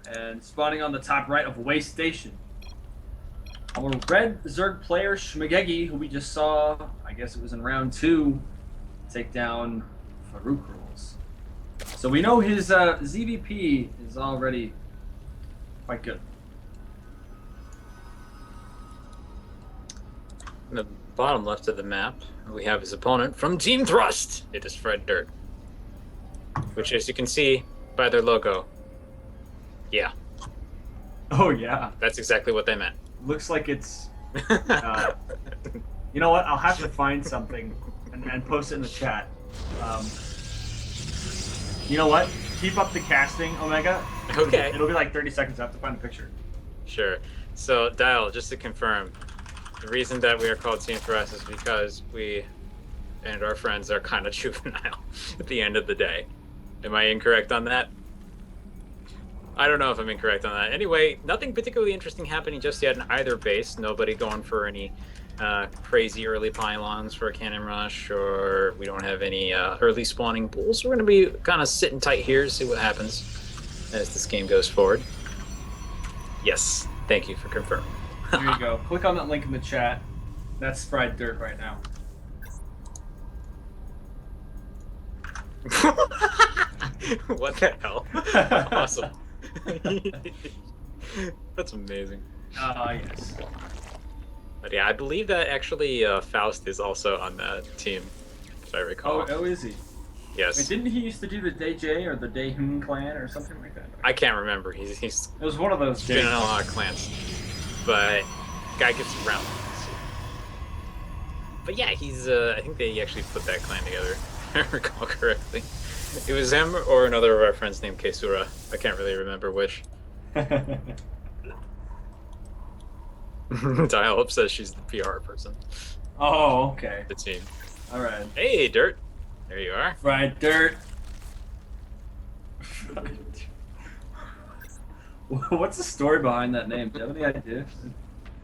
And spawning on the top right of Waste Station. Our red Zerg player, Shmeeggegy, who we just saw, I guess it was in round 2, take down Farouk Rules. So we know his ZVP is already quite good. In the bottom left of the map, we have his opponent from Team Thrust. It is FRIEDDIRT, which, as you can see by their logo, yeah. Oh, yeah. That's exactly what they meant. Looks like it's... you know what? I'll have to find something and post it in the chat. You know what? Keep up the casting, Omega. Okay. It'll be like 30 seconds. I have to find a picture. Sure. So, Dial, just to confirm, the reason that we are called Team Thrust is because we and our friends are kind of juvenile at the end of the day. Am I incorrect on that? I don't know if I'm incorrect on that. Anyway, nothing particularly interesting happening just yet in either base. Nobody going for any crazy early pylons for a cannon rush, or we don't have any early spawning pools. We're going to be kind of sitting tight here to see what happens as this game goes forward. Yes, thank you for confirming. There you go. Click on that link in the chat. That's FRIEDDIRT right now. What the hell? Awesome. That's amazing. Yes. But yeah, I believe that actually Faust is also on that team, if I recall. Oh, is he? Yes. Wait, didn't he used to do the Day or the Daehoon clan or something like that? I can't remember. He's It was one of those. been in a lot of clans, but guy gets around. But yeah, he's. I think they actually put that clan together, if I recall correctly. It was him or another of our friends named Kesura. I can't really remember which. Dial says she's the PR person. Oh, okay. The team. All right. Hey, Dirt. There you are. FRIEDDIRT. What's the story behind that name? Do you have any idea?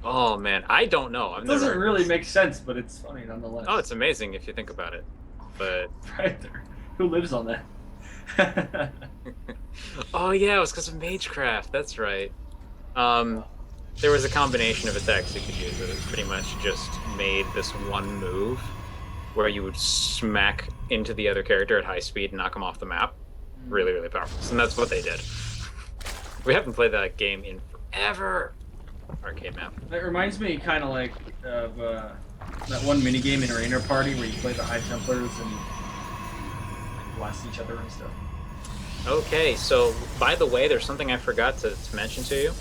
Oh man, I don't know. It doesn't really make sense, but it's funny nonetheless. Oh, it's amazing if you think about it. But FRIEDDIRT. Who lives on that? oh yeah, it was because of Magecraft. That's right. There was a combination of attacks you could use that pretty much just made this one move where you would smack into the other character at high speed and knock them off the map. Really, really powerful. And that's what they did. We haven't played that game in forever. Arcade map. It reminds me kind of like of that one minigame in Rainer Party where you play the High Templars and blast each other and stuff. Okay, so by the way, there's something I forgot to mention to you.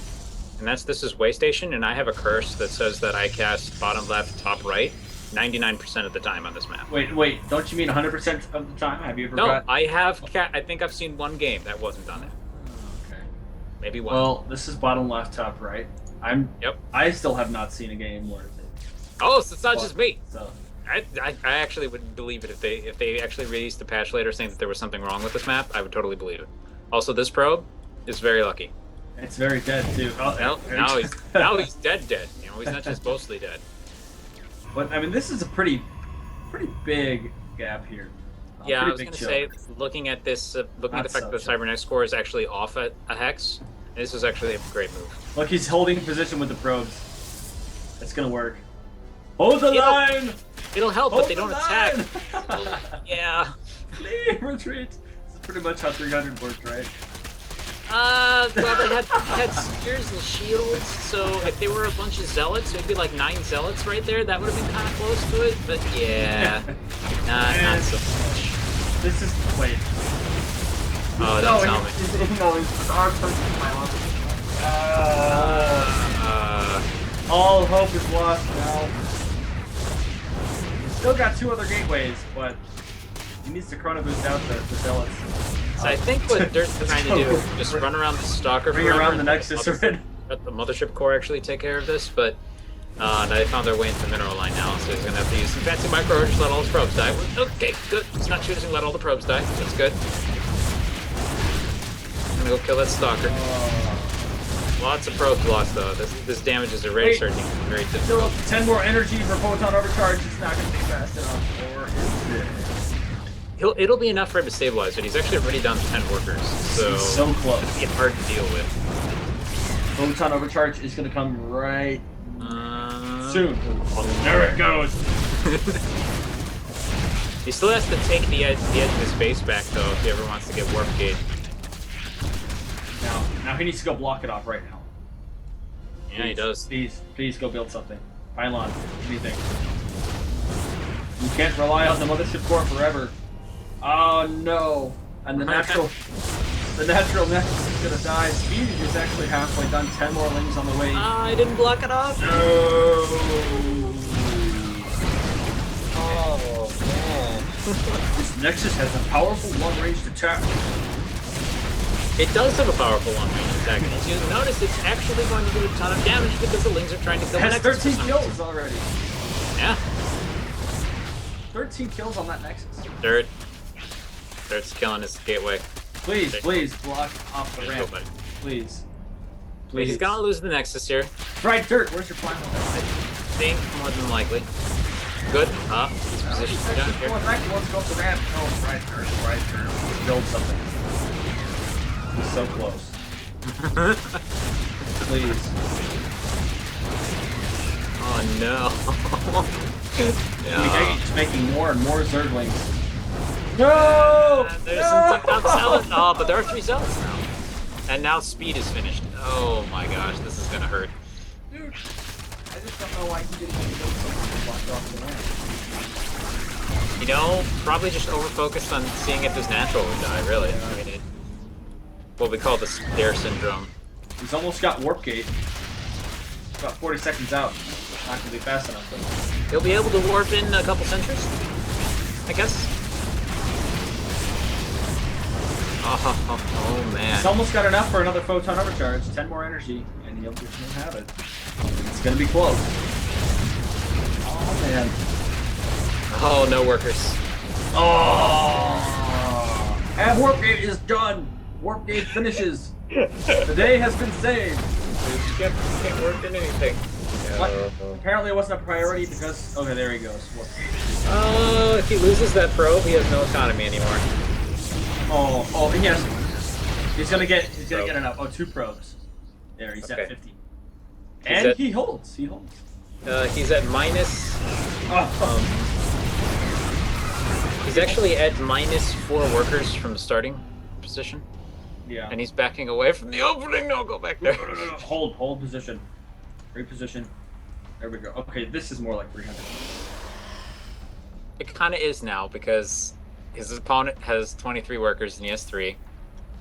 And this is Waste Station, and I have a curse that says that I cast bottom left, top right 99% of the time on this map. Wait, don't you mean 100% of the time? Have you ever No, I have. I think I've seen one game that wasn't done it. Okay. Maybe one. Well, this is bottom left, top right. Yep. I still have not seen a game where Oh, so it's not just me. So. I actually would believe it if they actually released a patch later saying that there was something wrong with this map. I would totally believe it. Also, this probe is very lucky. It's very dead too. Oh, Now he's dead. You know, he's not just mostly dead. But I mean, this is a pretty big gap here. Yeah, I was gonna say, looking at this, looking at the fact that the Cybernetic score is actually off at a hex, this is actually a great move. Look, he's holding position with the probes. It's gonna work. Hold the line! It'll help, but they don't attack. Yeah. Flee, retreat. This is pretty much how 300 worked, right? Well, they had spears and shields, so if they were a bunch of zealots, it'd be like 9 zealots right there. That would have been kind of close to it, but yeah, not so much. This is wait. Oh, don't tell me. No, it's our person. All hope is lost now. He's still got 2 other gateways, but he needs to chrono boost out the zealots. So I think what Dirt's trying to do is just run around the stalker. Bring around the Nexus. Let the mothership core actually take care of this, but they found their way into the mineral line now, so he's gonna have to use some fancy micro just let all his probes die. Okay, good. He's not choosing let all the probes die. That's good. I'm gonna go kill that stalker. Lots of probes lost though. This damage is already starting to be very difficult. Still 10 more energy for photon overcharge. It's not gonna be fast enough. Or is it? It'll be enough for him to stabilize, but he's actually already down to 10 workers, so He's so close. It's gonna be hard to deal with. Photon overcharge is gonna come right soon. There it goes. He still has to take the edge of his base back though if he ever wants to get warp gate. Now he needs to go block it off right now. Yeah, he does. Please go build something. Pylon, anything. You can't rely on the mothership core forever. Oh no! And the natural nexus is gonna die. Speed is actually halfway done. 10 more lings on the way. I didn't block it off. No. Oh man. This nexus has a powerful long-range attack. It does have a powerful long-range attack, and as you notice, it's actually going to do a ton of damage because the lings are trying to kill It the has nexus. 13 kills already. Yeah. 13 kills on that nexus. Dirt's killing his gateway. Please block off the ramp. Please. He's gonna lose the nexus here. FRIEDDIRT, where's your plan on I that? think more than likely. Good. He's positioned down here. Back, he wants to go up the ramp. No, FRIEDDIRT. Build something. He's so close. Please. Oh no. He's making more and more Zerglings. No! There's some zealots. Oh, but there are 3 zealots now. And now speed is finished. Oh my gosh, this is gonna hurt. Dude, I just don't know why he didn't build something to block off the ramp. You know, probably just over-focused on seeing if his natural would die, really. Yeah. I mean, what we call the Dare syndrome. He's almost got warp gate. About 40 seconds out. Not gonna be fast enough though. He'll be able to warp in a couple centuries, I guess. Oh man. He's almost got enough for another photon overcharge. 10 more energy, and he'll just have it. It's gonna be close. Oh man. Oh, no workers. Oh! And warp gate is done. Warp gate finishes. The day has been saved. You can't work in anything. What? Apparently it wasn't a priority because... Okay, there he goes. Warp gate. If he loses that probe, he has no economy anymore. Oh, yes. He's gonna get enough. Oh, 2 probes. There, he's at 50. And he holds. He holds. He's at minus... Oh. He's actually at minus 4 workers from the starting position. Yeah. And he's backing away from the opening. No, go back there. No. Hold position. Reposition. There we go. Okay, this is more like 300. It kind of is now because his opponent has 23 workers and he has 3.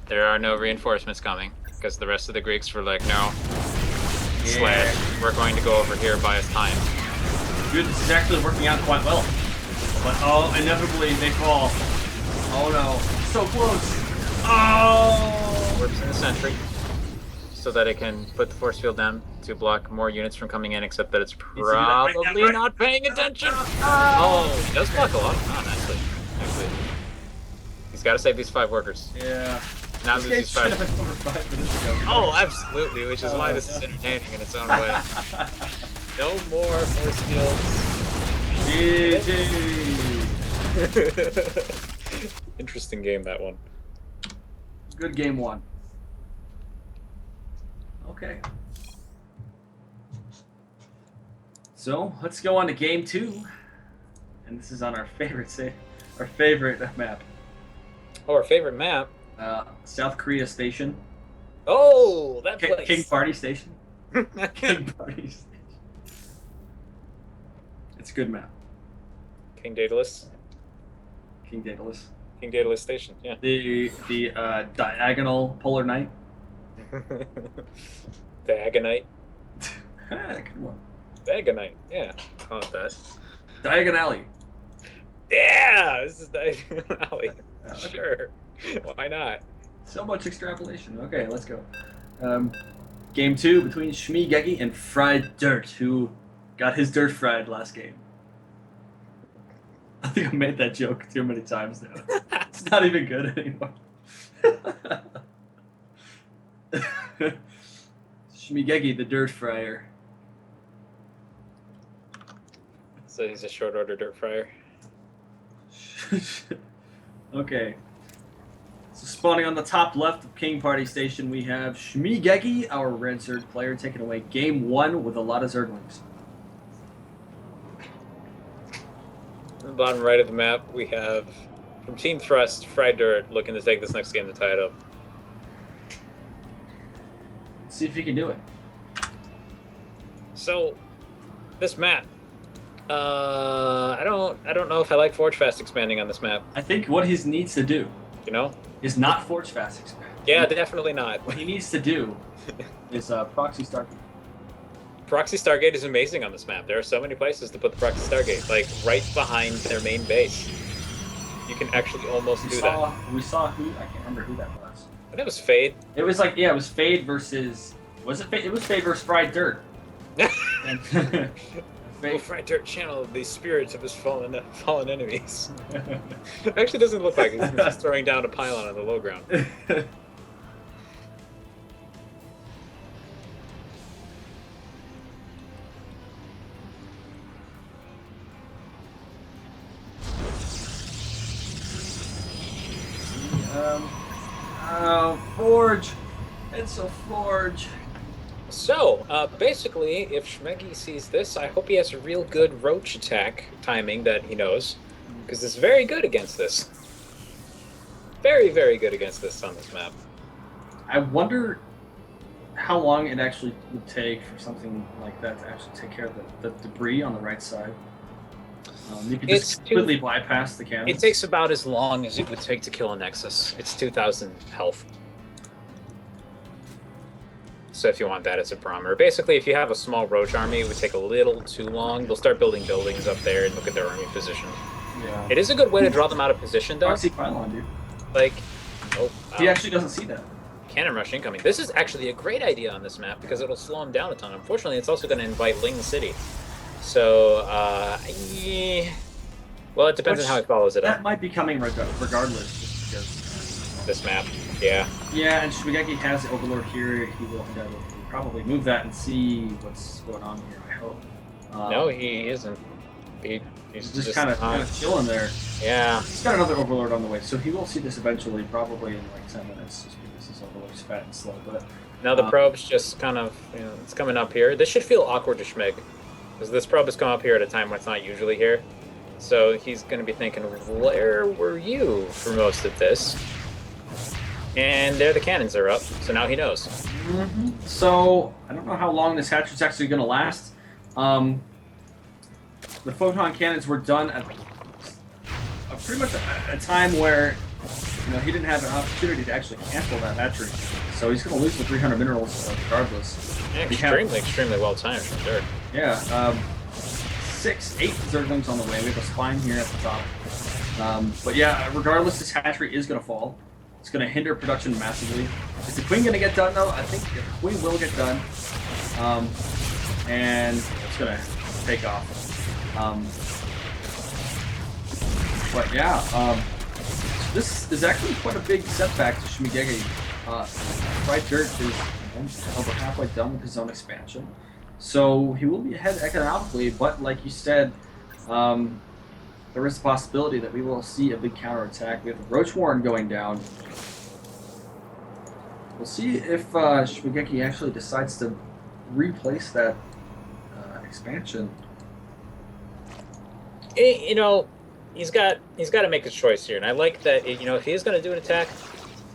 There are no reinforcements coming because the rest of the Greeks were like, no. Yeah. / we're going to go over here by his time. Dude, this is actually working out quite well. But oh, inevitably they fall. Oh no. So close. Oh! Warps in the sentry so that it can put the force field down to block more units from coming in, except that it's probably not paying attention. Oh, he does block a lot. Oh, nicely. Actually. He's got to save these 5 workers. Yeah. Now lose these 5. Over 5 minutes ago. Oh, absolutely, which is why this is entertaining in its own way. No more force fields. GG. Interesting game, that one. Good game 1. Okay. So let's go on to game 2, and this is on our favorite map. Oh, our favorite map. South Korea Station. Oh, that place. King Party Station. King Party Station. It's a good map. King Daedalus. King Daedalus. King Daedalus Station. Yeah. The diagonal polar night. Diagonite. Good one. Diagonite. Yeah, call it that. Diagon Alley. Yeah, this is Diagon Alley. Okay. Sure. Why not? So much extrapolation. Okay, let's go. Game 2 between Shmeeggegy and FRIEDDIRT, who got his dirt fried last game. I think I made that joke too many times now. It's not even good anymore. Shmeeggegy, the dirt fryer. So he's a short order dirt fryer. Okay. So spawning on the top left of King Party Station, we have Shmeeggegy, our red Zerg player, taking away game 1 with a lot of Zerglings. On the bottom right of the map, we have from Team Thrust, FRIEDDIRT looking to take this next game to tie it up. Let's see if he can do it. So, this map, I don't know if I like Forge Fast expanding on this map. I think what he needs to do, You know? is not Forge Fast expand. Yeah, definitely not. What he needs to do is Proxy Stargate. Proxy Stargate is amazing on this map. There are so many places to put the Proxy Stargate, like right behind their main base. You can actually almost do that. We saw who, I can't remember who that was. I think it was Fade. It was like, yeah, it was Fade versus, was it Fade? It was Fade versus FRIEDDIRT. And Will FRIEDDIRT channel the spirits of his fallen enemies? It actually doesn't look like he's just throwing down a pylon on the low ground. Forge. It's a Forge. So, basically, if Shmeeggegy sees this, I hope he has a real good roach attack timing that he knows, because it's very good against this. Very, very good against this on this map. I wonder how long it actually would take for something like that to actually take care of the debris on the right side. You could just completely bypass the cannon. It takes about as long as it would take to kill a Nexus. It's 2,000 health. So if you want that as a barometer. Basically, if you have a small roach army, it would take a little too long. They'll start building buildings up there and look at their army position. Yeah. It is a good way to draw them out of position, though. Proxy pylon, dude. Like, oh, wow. He actually doesn't see that. Cannon rush incoming. This is actually a great idea on this map because it'll slow him down a ton. Unfortunately, it's also going to invite Ling City. So, yeah. Well, it depends on how he follows it up. That might be coming regardless, just because. This map, yeah. Yeah, and Shmeeggegy has the Overlord here. He will probably move that and see what's going on here, I hope. No, he isn't. He's just kind of chilling there. Yeah. He's got another Overlord on the way, so he will see this eventually, probably in like 10 minutes, just because his Overlord's fat and slow. But now the probe's just kind of, it's coming up here. This should feel awkward to Shmeeg, because this probe has come up here at a time when it's not usually here. So he's going to be thinking, where were you for most of this? And there the cannons are up, so now he knows. Mm-hmm. So, I don't know how long this hatchery's actually going to last. The photon cannons were done at pretty much a time where he didn't have an opportunity to actually cancel that hatchery. So he's going to lose the 300 minerals regardless. Yeah, extremely well timed from Dirk. Yeah, 8 Zerglings on the way. We have a spine here at the top. But yeah, regardless, this hatchery is going to fall. It's going to hinder production massively. Is the queen going to get done, though? I think the queen will get done. And it's going to take off. But yeah, this is actually quite a big setback to Shmeeggegy. FRIEDDIRT is over halfway done with his own expansion. So he will be ahead economically, but like you said, there is a possibility that we will see a big counterattack. We have the Roach Warren going down. We'll see if Shmeeggegy actually decides to replace that expansion. He's got to make his choice here, and I like that. If he is going to do an attack,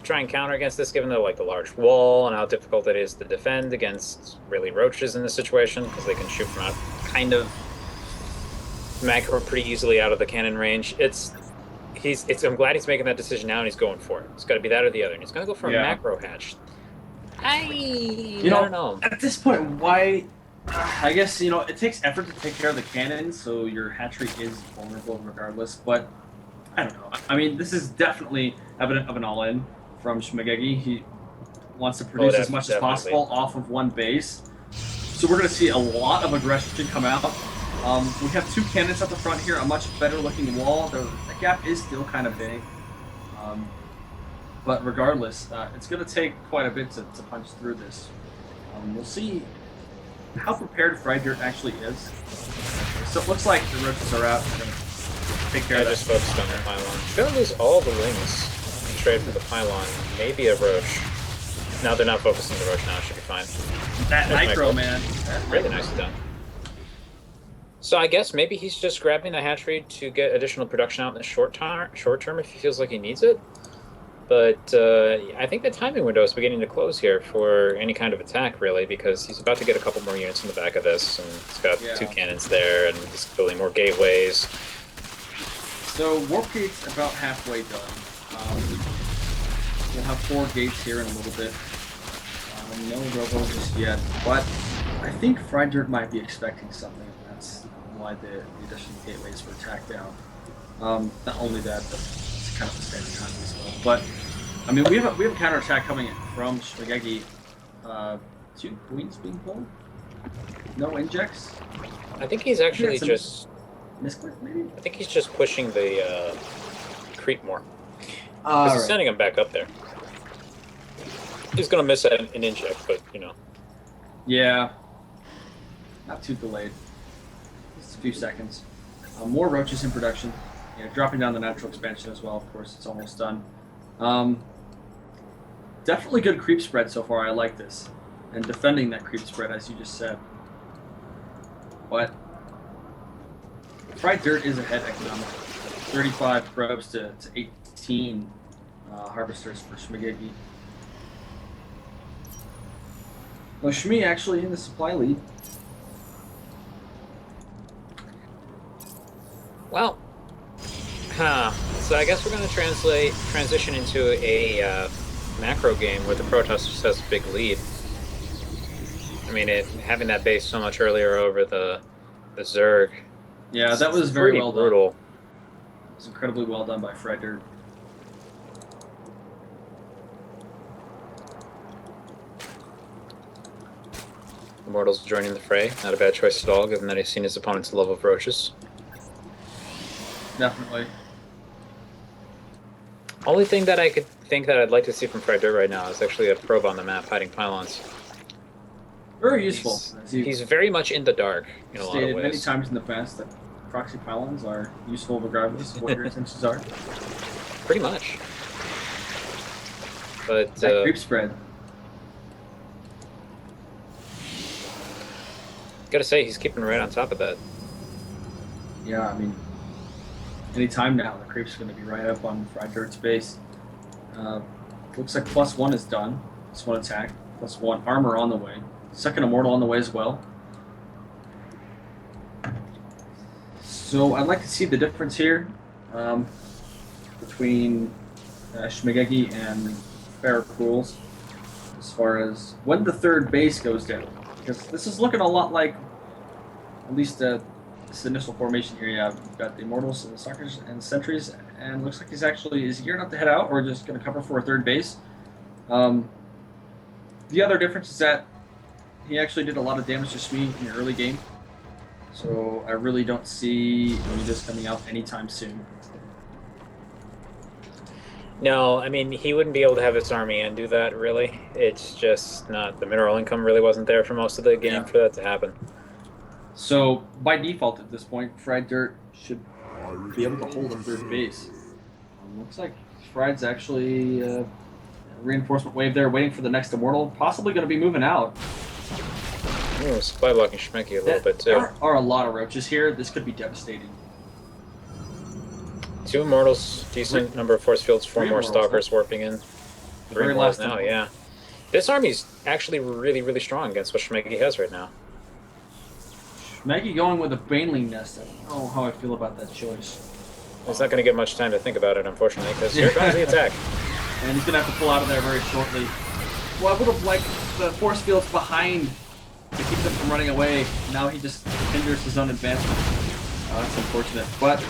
try and counter against this, given the large wall and how difficult it is to defend against really roaches in this situation, because they can shoot from out kind of macro pretty easily out of the cannon range. I'm glad he's making that decision now, and he's going for it. It's got to be that or the other, and he's going to go for a macro hatch. I don't know. At this point, why? I guess it takes effort to take care of the cannon, so your hatchery is vulnerable regardless. But I don't know. I mean, this is definitely evident of an all-in from Shmeeggegy. He wants to produce as much as possible off of one base. So we're going to see a lot of aggression come out. We have 2 cannons at the front here, a much better-looking wall. The gap is still kind of big. But regardless, it's going to take quite a bit to punch through this. We'll see how prepared FRIEDDIRT actually is. So it looks like the roaches are out. take care I of that. just focused on the pylon. Gonna lose all the wings and trade for the pylon. Maybe a roach. No, they're not focused on the roach now. It should be fine. That There's nitro, Michael. man. Really nicely done. So I guess maybe he's just grabbing the hatchery to get additional production out in the short term if he feels like he needs it. But I think the timing window is beginning to close here for any kind of attack, really, because he's about to get a couple more units in the back of this, and he's got 2 cannons there, and he's building more gateways. So warp gate's about halfway done. We'll have 4 gates here in a little bit. No robo just yet, but I think FRIEDDIRT might be expecting something. That's why the additional gateways were tacked down. Not only that, but it's kind of the standard time as well. But I mean, we have a counterattack coming in from Shmeeggegy. 2 queens being pulled. No injects. I think he's actually just misclick, maybe. I think he's just pushing the creep more. Because he's sending him back up there. He's gonna miss an inject, but you know. Yeah. Not too delayed. Just a few seconds. More roaches in production. Yeah, dropping down the natural expansion as well. Of course, it's almost done. Definitely good creep spread so far. I like this, and defending that creep spread, as you just said. But FRIEDDIRT is ahead economically. 35 probes to 18 harvesters for Shmeeggegy. Well, Shmee actually in the supply lead. Well, so I guess we're going to transition into a macro game where the Protoss just has a big lead. I mean, having that base so much earlier over the Zerg. Yeah, that was very well done. Brutal. It was incredibly well done by FRIEDDIRT. Immortals joining the fray. Not a bad choice at all, given that he's seen his opponent's love of roaches. Definitely. Only thing that I could think that I'd like to see from FRIEDDIRT right now is actually a probe on the map hiding pylons. Very useful. He's very much in the dark in a lot of ways. Many times in the past that proxy pylons are useful regardless of what your intentions are. Pretty much. But that creep spread. Gotta say, he's keeping right on top of that. Yeah, I mean, any time now, the creep's going to be right up on FRIEDDIRT's base. Looks like +1 is done. +1 attack, +1 armor on the way. Second immortal on the way as well. So I'd like to see the difference here between Shmeeggegy and Ferrocools as far as when the third base goes down. Because this is looking a lot like, at least this initial formation here. Yeah, we've got the Immortals and the Stalkers and Sentries, and looks like he's gearing up to head out, or just going to cover for a third base. The other difference is that he actually did a lot of damage to Shmee in the early game, so I really don't see this coming out anytime soon. No, I mean, he wouldn't be able to have his army and do that, really. It's just not... The mineral income really wasn't there for most of the game for that to happen. So, by default at this point, FRIEDDIRT should be able to hold a third base. Looks like Fried's actually a reinforcement wave there, waiting for the next Immortal. Possibly going to be moving out. Ooh, supply blocking Shmeeggegy a little bit, too. There are a lot of roaches here. This could be devastating. 2 Immortals, decent number of force fields, 4 more Stalkers warping in. 3 Immortals now, yeah. This army's actually really, really strong against what Shmeeggegy has right now. Shmeeggegy going with a Baneling Nest. I don't know how I feel about that choice. He's not going to get much time to think about it, unfortunately, because here comes the attack. And he's going to have to pull out of there very shortly. Well, I would have liked the force fields behind to keep them from running away. Now he just hinders his own advancement. That's unfortunate. But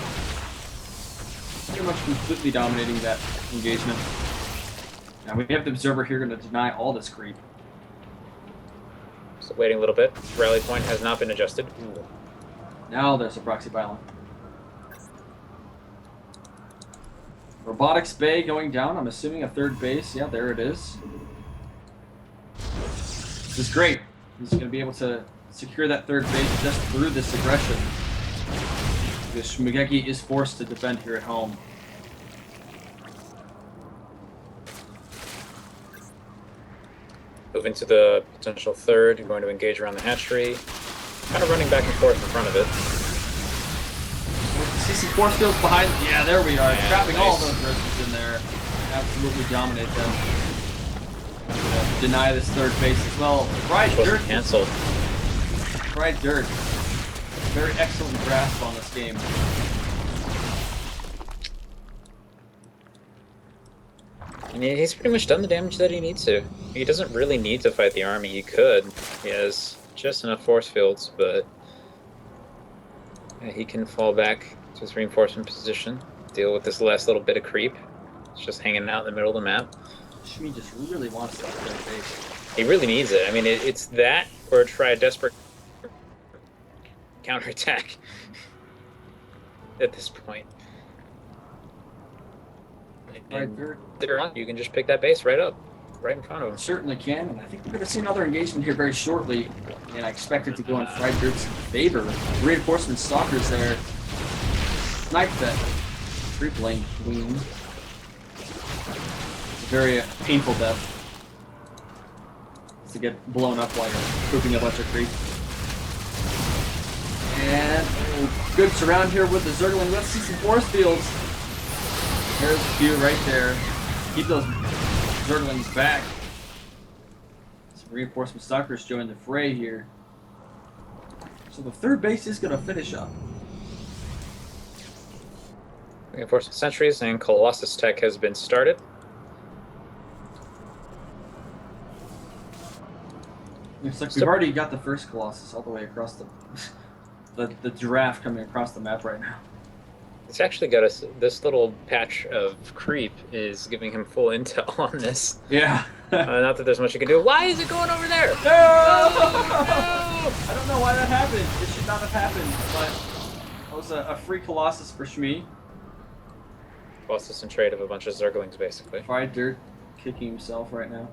pretty much completely dominating that engagement. Now we have the Observer here going to deny all this creep. So waiting a little bit. Rally point has not been adjusted. Ooh. Now there's a proxy pylon. Robotics Bay going down. I'm assuming a third base. Yeah, there it is. This is great. He's going to be able to secure that third base just through this aggression. Because Shmeeggegy is forced to defend here at home. Moving to the potential third, you're going to engage around the hatchery. Kind of running back and forth in front of it. See some force fields behind. Yeah, there we are. Yeah, Trapping nice. all those roaches in there. Absolutely dominate them. Deny this third base as well. FRIEDDIRT Canceled. FRIEDDIRT. Very excellent grasp on this game. I mean, he's pretty much done the damage that he needs to. He doesn't really need to fight the army. He could. He has just enough force fields, but he can fall back to his reinforcement position, deal with this last little bit of creep. It's just hanging out in the middle of the map. Shmee just really wants that third base. He really needs it. I mean, it's that or try a desperate counterattack at this point. FRIEDDIRT You can just pick that base right up, right in front of him. certainly can, and I think we're going to see another engagement here very shortly, and I expect it to go in FRIEDDIRT's favor. Reinforcement stalkers there. Snipe that creep lane queen. It's a very painful death. To get blown up while you're pooping a bunch of creep. And good surround here with the Zergling. Let's see some force fields. There's a few right there. Keep those Zerglings back. Some reinforcement stalkers join the fray here. So the third base is going to finish up. Reinforcement sentries and Colossus tech has been started. Looks like we've already got the first Colossus all the way across the giraffe coming across the map right now. It's actually got us. This little patch of creep is giving him full intel on this. Yeah. Not that there's much you can do. Why is it going over there? No! I don't know why that happened. It should not have happened, but that was a free Colossus for Shmee. Colossus and trade of a bunch of Zerglings, basically. FRIEDDIRT kicking himself right now.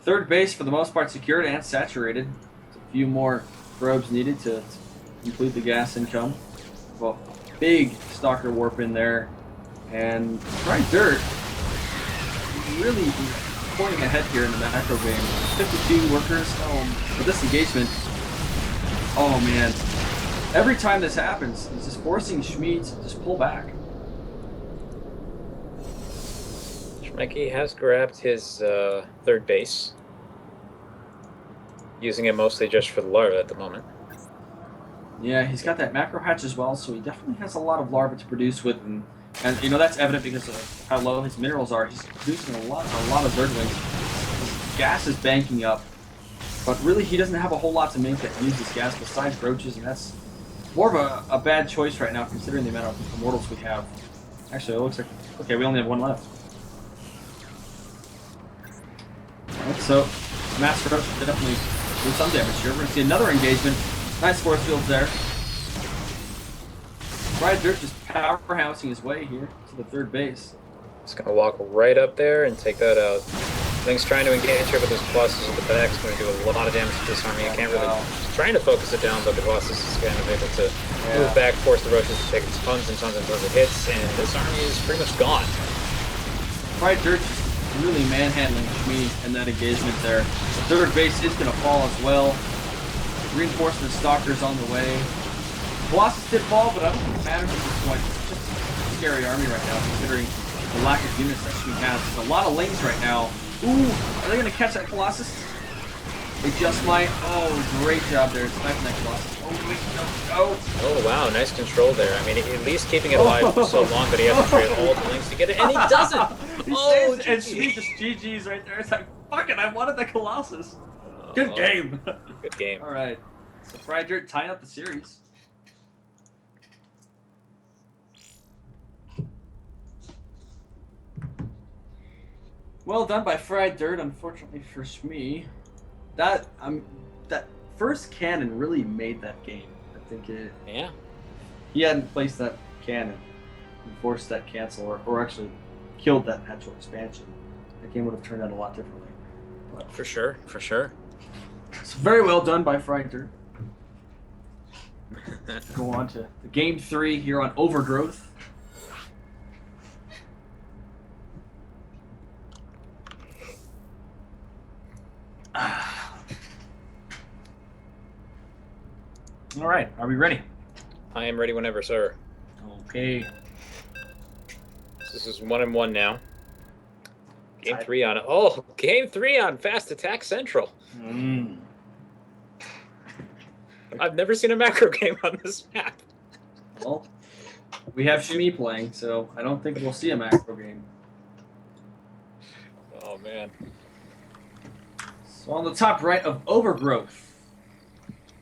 Third base, for the most part, secured and saturated. A few more probes needed to complete the gas income. Well, big stalker warp in there. And FRIEDDIRT really pointing ahead here in the macro game. 52 workers. With this engagement, oh man. Every time this happens, it's just forcing Shmee to just pull back. Shmeeggegy has grabbed his third base, using it mostly just for the larva at the moment. Yeah, he's got that macro hatch as well, so he definitely has a lot of larvae to produce with, and you know that's evident because of how low his minerals are. He's producing a lot of Zerglings. His gas is banking up, but really he doesn't have a whole lot to make that use his gas besides roaches, and that's more of a bad choice right now considering the amount of immortals we have. Actually, it looks like okay, we only have one left. Alright, so Master Roach should definitely do some damage here. We're going to see another engagement. Nice force fields there. FRIEDDIRT just powerhousing his way here to the third base. He's going to walk right up there and take that out. Link's trying to engage here, but this Colossus at the back is going to do a lot of damage to this army. I can't really... He's trying to focus it down, but the Colossus is kind of able to move back, force the Roaches to take tons and tons and tons of hits, and this army is pretty much gone. FRIEDDIRT really manhandling Shmee in that engagement there. The third base is going to fall as well. Reinforcement stalkers on the way. Colossus did fall, but I don't think it matters at this point. It's just a scary army right now, considering the lack of units that Shmee has. There's a lot of lanes right now. Ooh, are they going to catch that Colossus? They just might. Oh, great job there. Sniping that Colossus. Oh, wait, no. Oh, wow, nice control there. I mean, at least keeping it alive for so long, but he has to trade all the links to get it, and he doesn't! He saves, and Shmee just GG's right there. It's like, fuck it, I wanted the Colossus. Good game. Good game. All right. So FRIEDDIRT tying up the series. Well done by FRIEDDIRT, unfortunately for Shmee. That first cannon really made that game. I think it. Yeah. He hadn't placed that cannon and forced that cancel, or actually killed that natural expansion. The game would have turned out a lot differently. But, For sure, for sure. it's very well done by FRIEDDIRT. Go on to the game 3 here on Overgrowth. All right, are we ready? I am ready whenever, sir. Okay. This is 1-1 now. Game Tied. 3 on oh, game 3 on Fast Attack Central. I've never seen a macro game on this map. Well, we have Shmee playing, so I don't think we'll see a macro game. Oh man. So on the top right of Overgrowth,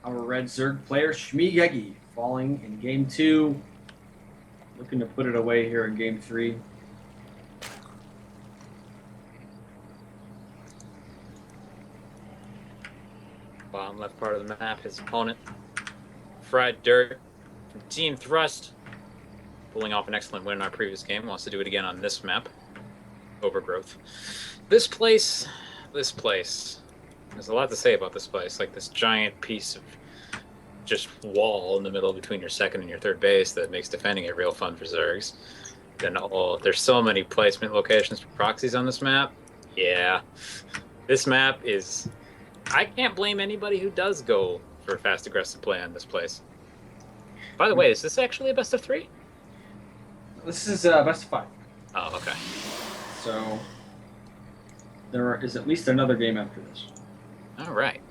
our red Zerg player Shmeeggegy falling in game 2, looking to put it away here in game 3. Bottom left part of the map, his opponent, FRIEDDIRT from Team Thrust, pulling off an excellent win in our previous game, wants to do it again on this map, Overgrowth. This place, there's a lot to say about this place, like this giant piece of just wall in the middle between your second and your third base that makes defending it real fun for Zergs. Then there's so many placement locations for proxies on this map. Yeah, this map is... I can't blame anybody who does go for a fast, aggressive play on this place. By the way, is this actually a best of 3? This is best of 5. Oh, okay. So there is at least another game after this. All right.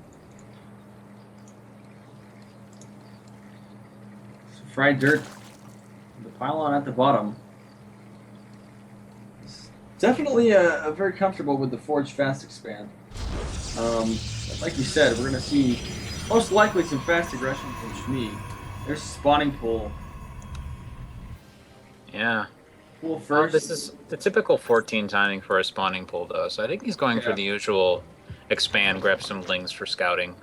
So FRIEDDIRT, the pylon at the bottom, is definitely a very comfortable with the Forge Fast expand. Like you said, we're going to see most likely some fast aggression from Shmee. There's a spawning pool. Yeah. Pool first. This is the typical 14 timing for a spawning pool, though, so I think he's going for the usual expand, grab some lings for scouting.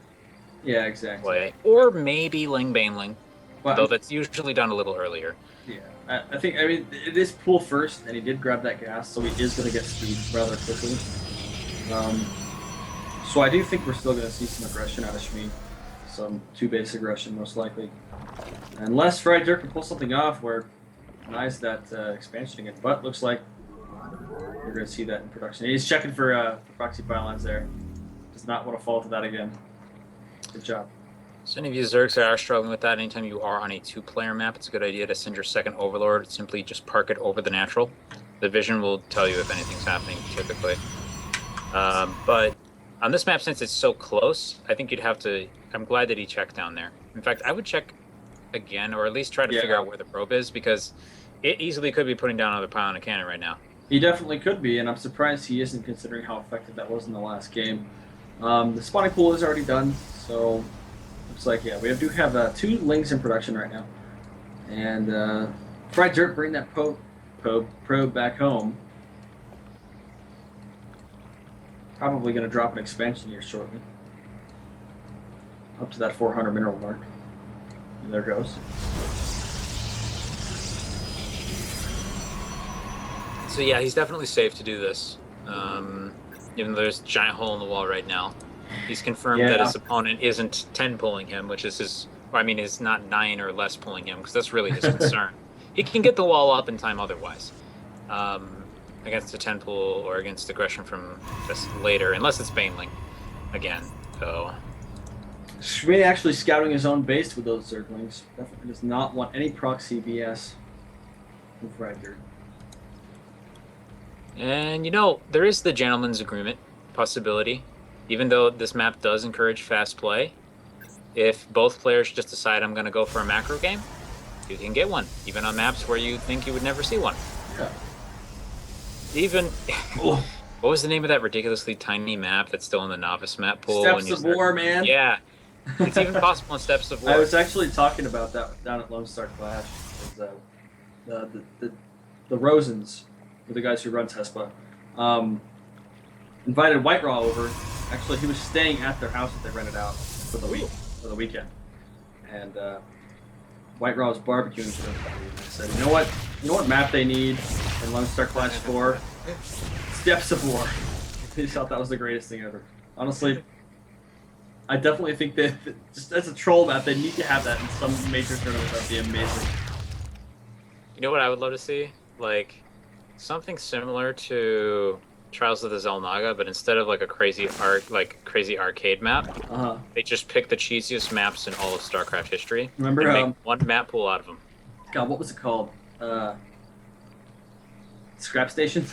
Yeah, exactly. Play. Or maybe Ling Baneling, Well, though that's usually done a little earlier. Yeah, I mean, it is pool first, and he did grab that gas, so he is going to get speed rather quickly. So I do think we're still going to see some aggression out of Shmee. Some 2-base aggression, most likely. Unless FRIEDDIRT can pull something off where he denies that expansion again. But looks like you're going to see that in production. He's checking for proxy pylons there. Does not want to fall to that again. Good job. So any of you Zergs that are struggling with that, anytime you are on a 2-player map, it's a good idea to send your second Overlord. Simply just park it over the natural. The vision will tell you if anything's happening, typically. But on this map, since it's so close, I think you'd have to... I'm glad that he checked down there. In fact, I would check again, or at least try to figure out where the probe is, because it easily could be putting down another pylon of cannon right now. He definitely could be, and I'm surprised he isn't, considering how effective that was in the last game. The spawning pool is already done, so looks like, yeah, we do have 2 lings in production right now. And FRIEDDIRT bring that probe back home. Probably going to drop an expansion here shortly. Up to that 400 mineral mark. And there goes. So yeah, he's definitely safe to do this. Even though there's a giant hole in the wall right now. He's confirmed that his opponent isn't 10 pulling him, which is his... I mean, is not 9 or less pulling him, because that's really his concern. He can get the wall up in time otherwise. Against a 10 pull or against aggression from just later, unless it's Baneling again. So Shmee actually scouting his own base with those Zerglings. Definitely does not want any proxy BS from FRIEDDIRT. And you know, there is the gentleman's agreement possibility. Even though this map does encourage fast play, if both players just decide I'm going to go for a macro game, you can get one, even on maps where you think you would never see one. Yeah. Even, what was the name of that ridiculously tiny map that's still in the novice map pool? Steps of War, man. Yeah, it's even possible in Steps of War. I was actually talking about that down at Lone Star Clash. The Rosens, were the guys who run Tespa, invited White Raw over. Actually, he was staying at their house that they rented out for the weekend, and White Raw was barbecuing for them. I said, you know what map they need in Lone Star Clash 4? Steps of War. He thought that was the greatest thing ever. Honestly, I definitely think that just as a troll map, they need to have that in some major tournament. That'd be amazing. You know what I would love to see? Like something similar to Trials of the Xel'Naga, but instead of like a crazy arcade map, Uh-huh. they just pick the cheesiest maps in all of StarCraft history Remember, and make one map pool out of them. God, what was it called? Scrap Station?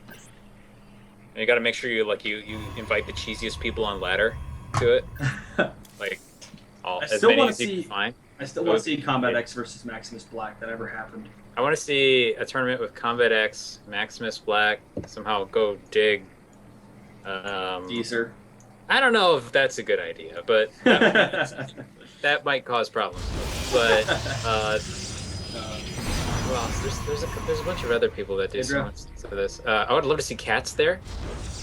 And you got to make sure you invite the cheesiest people on ladder to it, like I as still many want as to you can see. find. I still want to see Combat X versus Maximus Black. That never happened. I want to see a tournament with Combat X, Maximus Black, somehow go dig. Deezer. I don't know if that's a good idea, but that might cause problems. But well, there's a bunch of other people that do so much to this. I would love to see Cats there.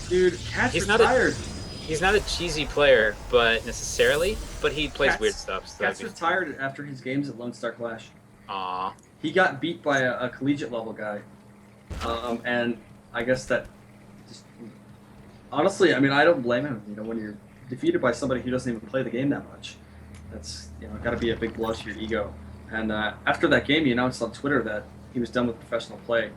Dude, Cat's He's retired. He's not a cheesy player, but he plays weird stuff. So Cat's retired after his games at Lone Star Clash. Aw. He got beat by a collegiate level guy, and I guess that. Just, honestly, I mean, I don't blame him. You know, when you're defeated by somebody who doesn't even play the game that much, that's got to be a big blow to your ego. And after that game, he announced on Twitter that he was done with professional play.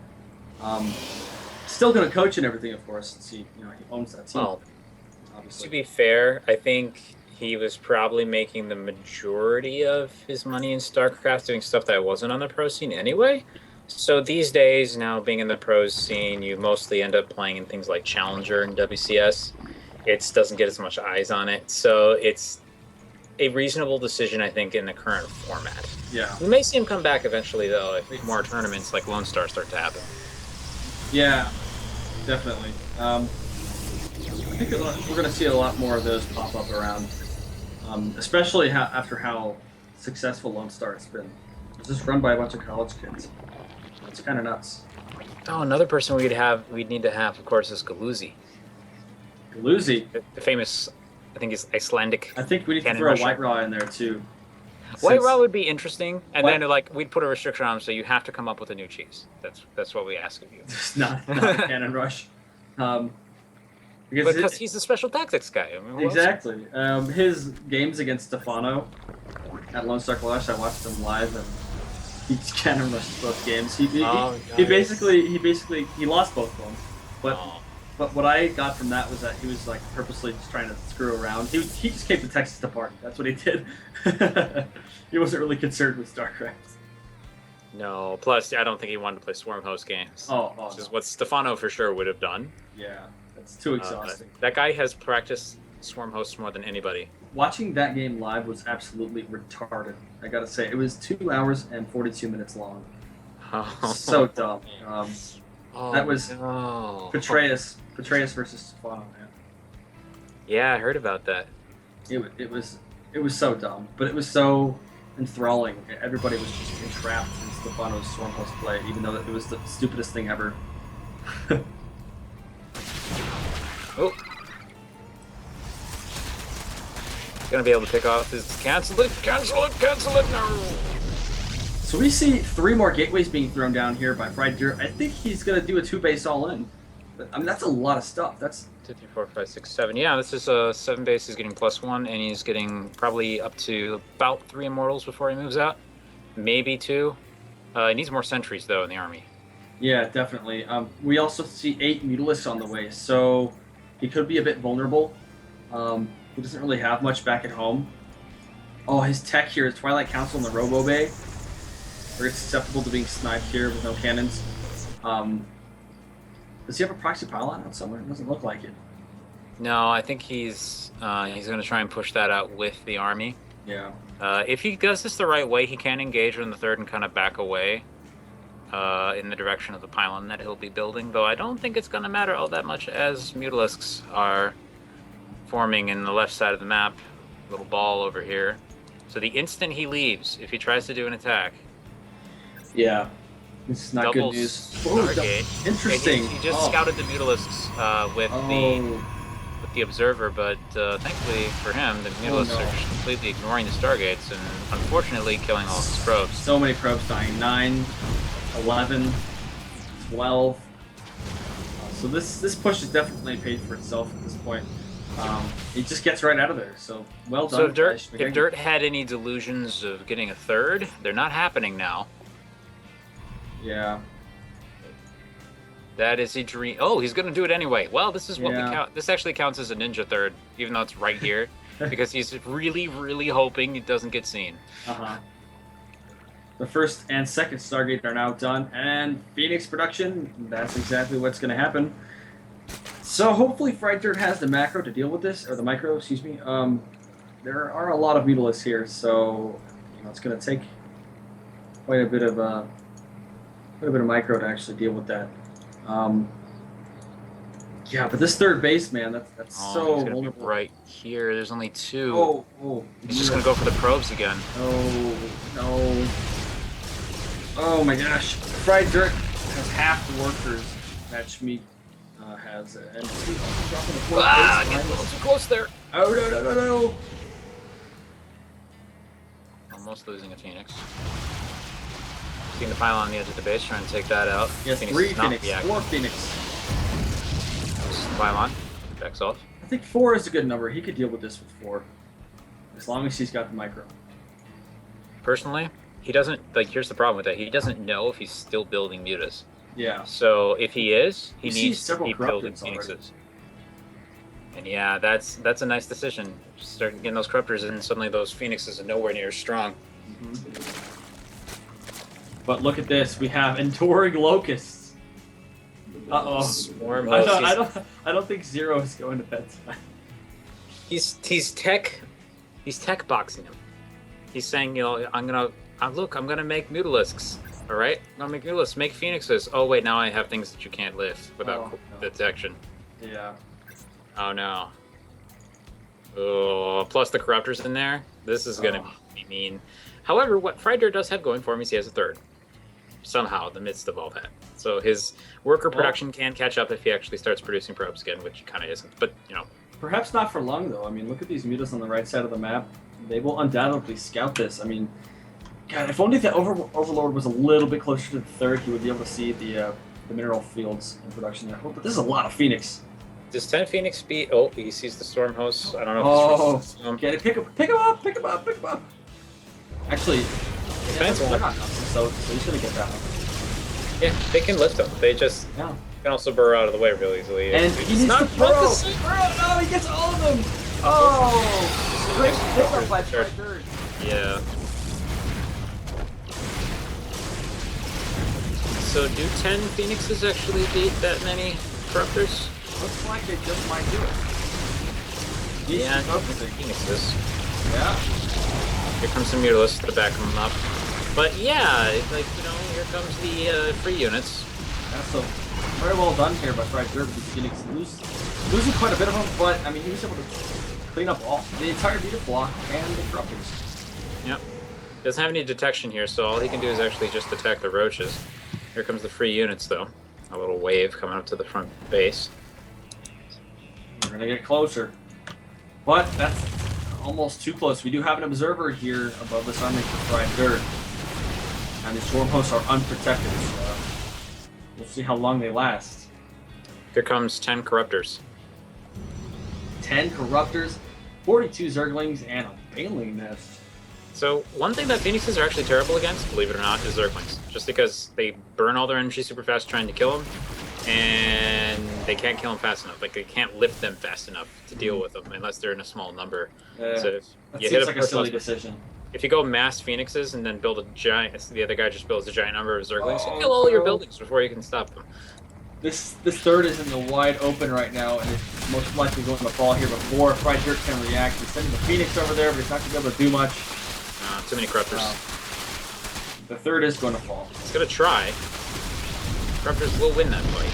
Still going to coach and everything, of course, since he owns that team. Well, obviously. to be fair, I think he was probably making the majority of his money in StarCraft doing stuff that wasn't on the pro scene anyway. So these days, now being in the pros scene, you mostly end up playing in things like Challenger and WCS. It doesn't get as much eyes on it. So it's a reasonable decision, I think, in the current format. Yeah. We may see him come back eventually, though, if more tournaments like Lone Star start to happen. Yeah, definitely. I think we're going to see a lot more of those pop up around, especially after how successful Lone Star has been. It's just run by a bunch of college kids. It's kind of nuts. Oh, another person we'd need to have, of course, is Galoozy. Galoozy? The famous, I think, is Icelandic. I think we need to throw a White Raw in there, too. White Raw would be interesting, and then we'd put a restriction on him, so you have to come up with a new cheese. That's what we ask of you. It's not a Cannon Rush. Because he's a special tactics guy. I mean, exactly. His games against Stefano at Lone Star Clash, I watched him live, and he Cannon Rushed both games. He basically lost both of them, but what I got from that was that he was like purposely just trying to screw around. He just came to Texas to party. That's what he did. He wasn't really concerned with StarCraft. No, plus I don't think he wanted to play Swarm Host games. Which is what Stefano for sure would have done. Yeah, that's too exhausting. That guy has practiced Swarm Host more than anybody. Watching that game live was absolutely retarded. I gotta say, it was 2 hours and 42 minutes long. So dumb. That was Petraeus versus Stefano, man. Yeah, I heard about that. It was so dumb, but it was so enthralling. Everybody was just entrapped in Stefano's Swarm Host play, even though it was the stupidest thing ever. Oh. Gonna be able to pick off his cancel it, no! So we see 3 more gateways being thrown down here by FRIEDDIRT. I think he's gonna do a 2-base all-in. I mean, that's a lot of stuff. That's 2, 3, 4, 5, 6, 7. Yeah, this is 7 base. He's getting +1, and he's getting probably up to about 3 immortals before he moves out. Maybe 2. He needs more sentries though in the army. Yeah, definitely. We also see 8 Mutalisks on the way, so he could be a bit vulnerable. He doesn't really have much back at home. Oh, his tech here is Twilight Council in the Robo Bay. Very susceptible to being sniped here with no cannons. Does he have a proxy pylon out somewhere? It doesn't look like it. No, I think he's going to try and push that out with the army. Yeah. If he does this the right way, he can engage on the 3rd and kind of back away in the direction of the pylon that he'll be building. Though I don't think it's going to matter all that much as Mutalisks are forming in the left side of the map. Little ball over here. So the instant he leaves, if he tries to do an attack... Yeah. This is not good news. Stargate. Interesting. He just scouted the Mutalisks with the observer, but thankfully for him, the Mutalisks are just completely ignoring the Stargates and unfortunately killing all of his probes. So many probes dying. 9, 11, 12. So this push has definitely paid for itself at this point. He just gets right out of there. So well done. So if Dirt, Shmeeggegy. if Dirt had any delusions of getting a third, they're not happening now. Yeah. That is a dream. Oh, he's gonna do it anyway. Well, this is what we Yeah. count. This actually counts as a ninja third, even though it's right here, because he's really, really hoping it doesn't get seen. The first and second Stargate are now done, and Phoenix production, that's exactly what's going to happen. So hopefully FRIEDDIRT has the macro to deal with this, or the micro, excuse me. There are a lot of mutilas here, so it's going to take quite a bit of micro to actually deal with that. Yeah, but this third base, man, that's so He's gonna be vulnerable. right here. There's only two. Oh, He's just gonna go for the probes again. Oh, no. Oh my gosh. FRIEDDIRT has half the workers that Shmeeg has. And dropping the fourth Ah, base get a behind little us. too close there. Oh, no. Almost losing a Phoenix. Seeing the pylon on the edge of the base, trying to take that out. Yes, Phoenix 3 is not Phoenix, reacting. 4 Phoenix. This is the pylon. Backs off. I think 4 is a good number. He could deal with this with 4. As long as he's got the micro. Personally, he doesn't, here's the problem with that. He doesn't know if he's still building mutas. Yeah. So if he is, he You see needs to several keep building corruptors already. Phoenixes. And yeah, that's a nice decision. Just start getting those corruptors in, and suddenly those Phoenixes are nowhere near as strong. But look at this. We have enduring locusts. Uh-oh. Swarm I hosts. don't think Zero is going to bedtime. He's tech boxing him. He's saying, I'm gonna make mutalisks. All right, I'm gonna make mutalisks, make Phoenixes. Oh wait, now I have things that you can't lift without no. detection. Yeah. Oh no. Oh, plus the corruptors in there. This is gonna be mean. However, what FRIEDDIRT does have going for him is he has a third. Somehow, in the midst of all that. So his worker production can catch up if he actually starts producing probes again, which he kind of isn't. But, Perhaps not for long, though. I mean, look at these mutas on the right side of the map. They will undoubtedly scout this. I mean, God, if only the Overlord was a little bit closer to the third, he would be able to see the mineral fields in production there. Oh, but this is a lot of Phoenix. does 10 Phoenix beat... Oh, he sees the storm host. I don't know if it's... Get it. Pick him up. Actually, Depends on they're what... not nothing, so he's going to get that one. Yeah, they can lift him. They just Yeah. can also burrow out of the way really easily. And It's he needs to not throw. focusing. No, he gets all of them. Oh, great pickup by FRIEDDIRT. Yeah. So do 10 Phoenixes actually beat that many corruptors? Looks like they just might do it. He's Yeah, focusing. Phoenixes. Yeah. Here comes some mutalisks to back them up. But yeah, here comes the free units. Yeah, so very well done here by FRIEDDIRT because Phoenix losing quite a bit of them, but I mean he was able to clean up all the entire Vita block and the corruptors. Yep. Doesn't have any detection here, so all he can do is actually just attack the roaches. Here comes the free units though. A little wave coming up to the front base. We're gonna get closer, but that's almost too close. We do have an observer here above this army for FRIEDDIRT, and the swarm hosts are unprotected. So we'll see how long they last. Here comes 10 corruptors. 10 corruptors, 42 zerglings, and a baneling nest. So one thing that Phoenixes are actually terrible against, believe it or not, is Zerglings. Just because they burn all their energy super fast trying to kill them, and they can't kill them fast enough. Like they can't lift them fast enough to deal with them unless they're in a small number. So if That you seems hit like a silly decision. If you go mass Phoenixes and then build a giant, the other guy just builds a giant number of Zerglings, you Oh, kill all your bro. buildings before you can stop them. This third is in the wide open right now, and it's most likely going to fall here before FRIEDDIRT can react. He's sending the Phoenix over there, but he's not going to be able to do much. Too many corruptors. The third is going to fall. It's gonna try. Corruptors will win that fight.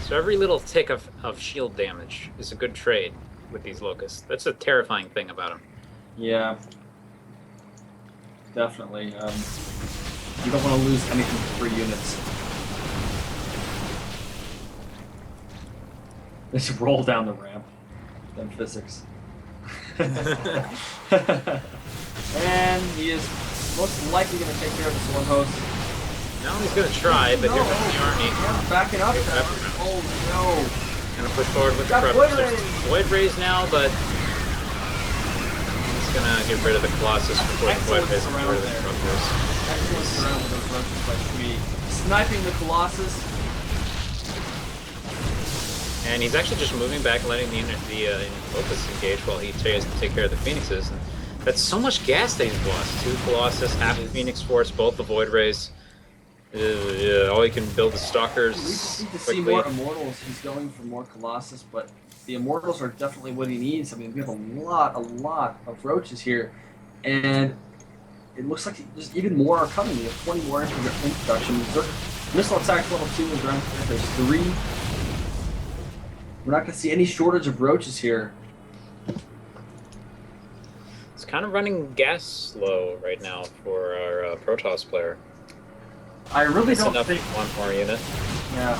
So every little tick of shield damage is a good trade with these locusts. That's a terrifying thing about them. Yeah. Definitely. You don't want to lose anything for free units. They should roll down the ramp. Then physics. And he is most likely going to take care of the swarm host. No, he's gonna try, but here comes the army. Yeah, backing up. Oh no. Gonna push forward with the Got Predators. Void Rays now, but he's gonna get rid of the Colossus before the Void Rays and get rid of the Predators. Excellent surround with those roaches by Shmee. Sniping the Colossus. And he's actually just moving back and letting the Locust engage while he tries to take care of the Phoenixes. And that's so much gas that he's lost. 2 Colossus, half the Phoenix Force, both the Void Rays. All he can build is Stalkers. We just need to see more Immortals. He's going for more Colossus, but the Immortals are definitely what he needs. I mean, we have a lot of roaches here, and it looks like there's even more are coming. We have 20 more in production. Missile attacks level 2 and ground attack there's 3. We're not going to see any shortage of roaches here. It's kind of running gas low right now for our Protoss player. I really don't enough think one more unit. Yeah,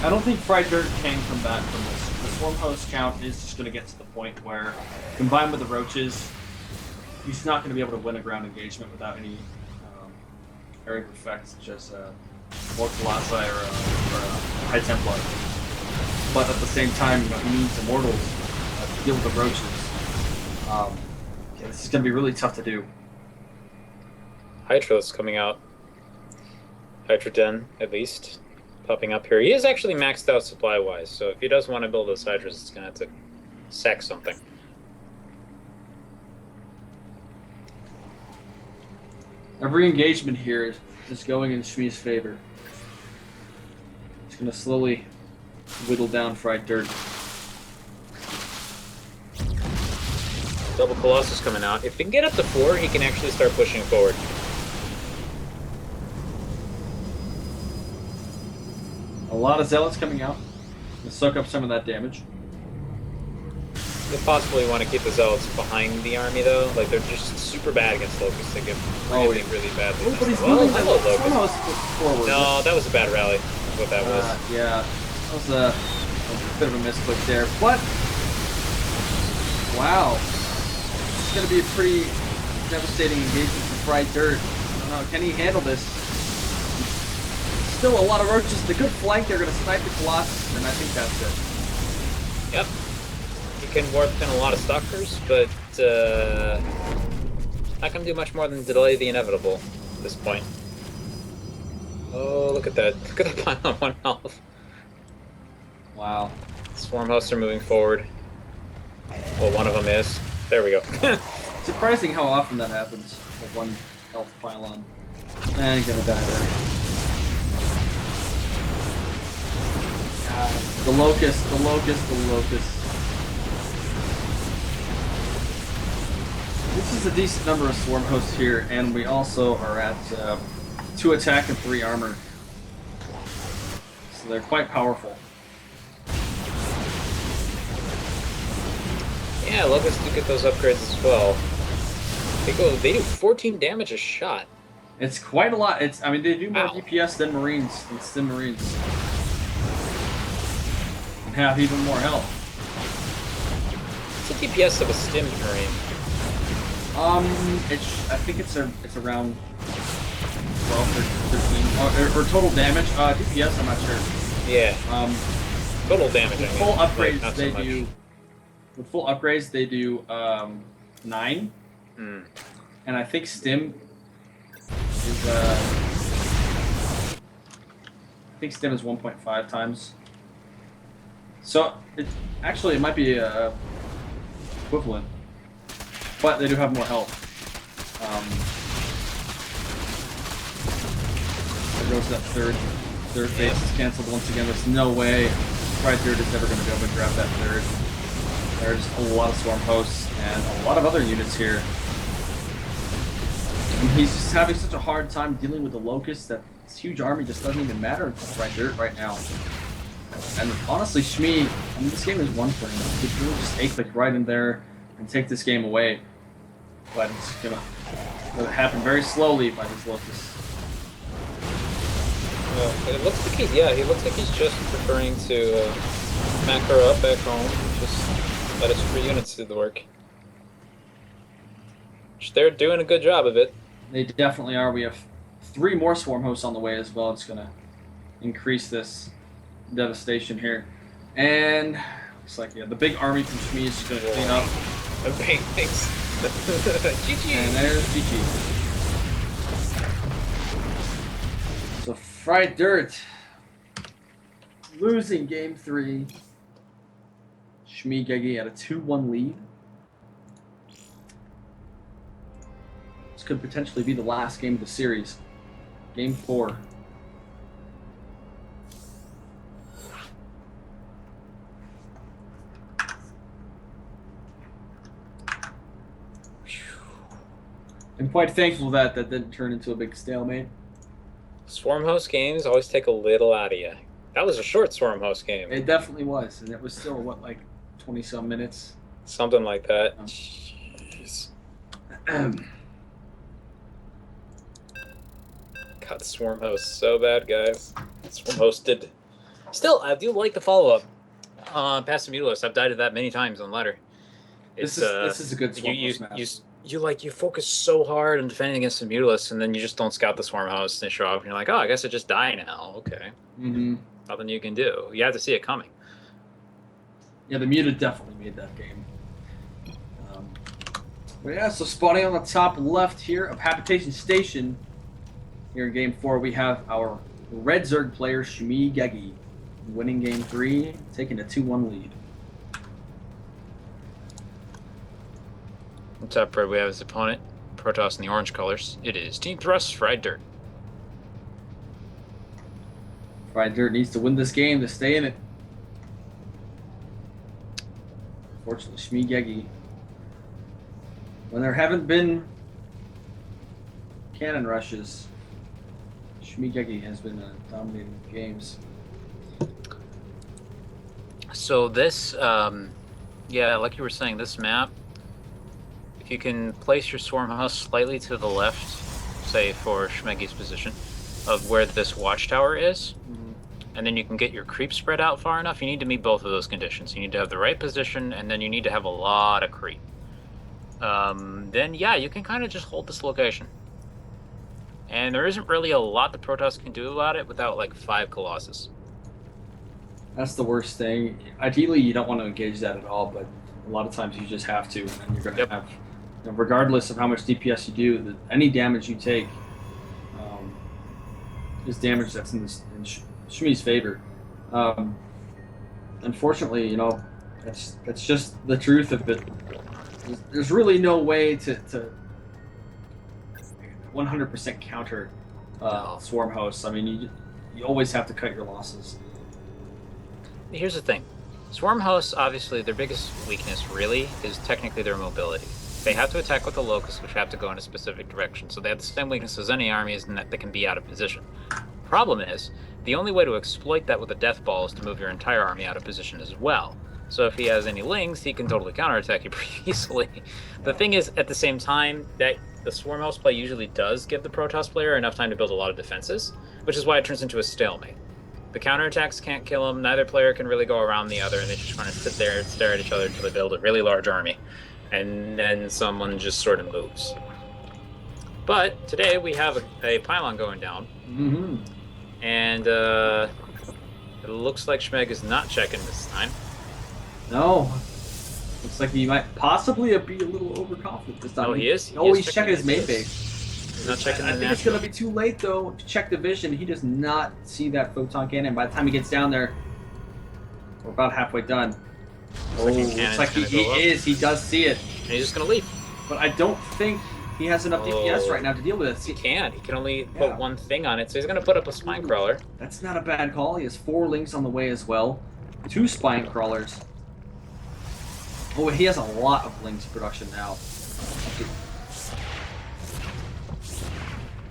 I don't think FRIEDDIRT can come back from this. The swarm host count is just going to get to the point where, combined with the roaches, he's not going to be able to win a ground engagement without any area effects, such as more Colossi or High Templar. But at the same time, you know, he needs Immortals to deal with the roaches. Yeah, this is going to be really tough to do. Hydra's coming out. Hydra Den, at least, popping up here. He is actually maxed out supply-wise, so if he does want to build those Hydras, it's going to have to sack something. Every engagement here is going in Shmee's favor. He's going to slowly whittle down FRIEDDIRT. Double Colossus coming out. If he can get up to 4, he can actually start pushing forward. A lot of Zealots coming out to soak up some of that damage. You possibly want to keep the Zealots behind the army, though. Like, they're just super bad against Locusts. They get really, really badly. Oh, but he's well, moving hello, Locust. forward. No, that was a bad rally. That's what that was. Yeah, that was a bit of a misclick there. But, wow. It's going to be a pretty devastating engagement for FRIEDDIRT. I don't know, can he handle this? Still a lot of roaches. The good flank, they're going to snipe the Colossus, and I think that's it. Yep. You can warp in a lot of Stalkers, but not going to do much more than delay the inevitable at this point. Oh, look at that. Look at that pile on 1 health. Wow. Swarm hosts are moving forward. Well, one of them is. There we go. Surprising how often that happens with 1 health pylon. And he's going to die there. The Locust. This is a decent number of swarm hosts here, and we also are at 2 attack and 3 armor. So they're quite powerful. Yeah, Locusts do get those upgrades as well. They do 14 damage a shot. It's quite a lot. I mean, they do more Wow. DPS than Marines, than Stim Marines. And have even more health. What's the DPS of a Stim Marine? I think it's around 12 or 13, or total damage. DPS, I'm not sure. Yeah. Total damage. With I mean, full like, upgrades, not so they much. do. With full upgrades, they do 9, and I think Stim is I think Stim is 1.5 times. So it might be equivalent, but they do have more health. There goes that third phase is canceled once again. There's no way FRIEDDIRT is ever going to be able to grab that third. There's a lot of swarm hosts and a lot of other units here. And he's just having such a hard time dealing with the Locusts that this huge army just doesn't even matter to FRIEDDIRT right now. And honestly, Shmee, I mean, this game is won for him. He could really just A-click right in there and take this game away. But it's going to happen very slowly by these Locusts. Well, it looks like he looks like he's just preferring to macro up back home. Just let his free units do the work. Which they're doing a good job of it. They definitely are. We have 3 more swarm hosts on the way as well. It's gonna increase this devastation here. And looks like the big army from Shmee is just gonna clean up. Okay, thanks. GG. And there's GG. So FRIEDDIRT losing game 3. Shmeeggegy at a 2-1 lead. This could potentially be the last game of the series. Game 4. I'm quite thankful that didn't turn into a big stalemate. Swarm host games always take a little out of you. That was a short swarm host game. It definitely was, and it was still what, like 20-some minutes. Something like that. Oh. Jeez. God, swarm host so bad, guys. Swarm hosted. Still, I do like the follow-up. Past the Mutalisk. I've died to that many times on ladder. This is a good swarm host map. You focus so hard on defending against the Mutalisk, and then you just don't scout the swarm host and they show up, and you're like, oh, I guess I just die now. Okay. Mm-hmm. Nothing you can do. You have to see it coming. Yeah, the Muta definitely made that game. But yeah, so spawning on the top left here of Habitation Station. Here in Game 4, we have our Red Zerg player, Shmeeggegy, winning Game 3, taking a 2-1 lead. On top red, we have his opponent, Protoss in the orange colors. It is Team Thrust, FRIEDDIRT. FRIEDDIRT needs to win this game to stay in it. Fortunately, Shmeeggegy, when there haven't been cannon rushes, Shmeeggegy has been dominating games. So this, yeah, like you were saying, this map, if you can place your swarm house slightly to the left, say for Shmeegge's position, of where this watchtower is, and then you can get your creep spread out far enough, you need to meet both of those conditions. You need to have the right position, and then you need to have a lot of creep. Then yeah, you can kind of just hold this location. And there isn't really a lot the Protoss can do about it without like 5 Colossus. That's the worst thing. Ideally, you don't want to engage that at all, but a lot of times you just have to, and you're going to have, regardless of how much DPS you do, any damage you take is damage that's in Shmee's favor. Unfortunately, that's just the truth of it. There's really no way to 100% counter swarm hosts. I mean, you always have to cut your losses. Here's the thing. Swarm hosts, obviously, their biggest weakness, really, is technically their mobility. They have to attack with the locusts, which have to go in a specific direction. So they have the same weakness as any army, is in that they can be out of position. Problem is, the only way to exploit that with a death ball is to move your entire army out of position as well. So if he has any lings, he can totally counterattack you pretty easily. The thing is, at the same time, that the swarm house play usually does give the Protoss player enough time to build a lot of defenses, which is why it turns into a stalemate. The counterattacks can't kill them, neither player can really go around the other, and they just kind of sit there and stare at each other until they build a really large army. And then someone just sort of moves. But today we have a pylon going down. Mm-hmm. And it looks like Shmeeg is not checking this time. No. Looks like he might possibly be a little overconfident this time. Oh, he is? He's checking his main base. He's not checking the I think it's going to be too late, though, to check the vision. He does not see that photon cannon. By the time he gets down there, we're about halfway done. Looks like he is. He does see it. And he's just going to leave. But I don't think he has enough DPS right now to deal with it. He can't. He can only put one thing on it, so he's going to put up a spine crawler. That's not a bad call. He has 4 links on the way as well. 2 spine crawlers. Oh, he has a lot of links production now.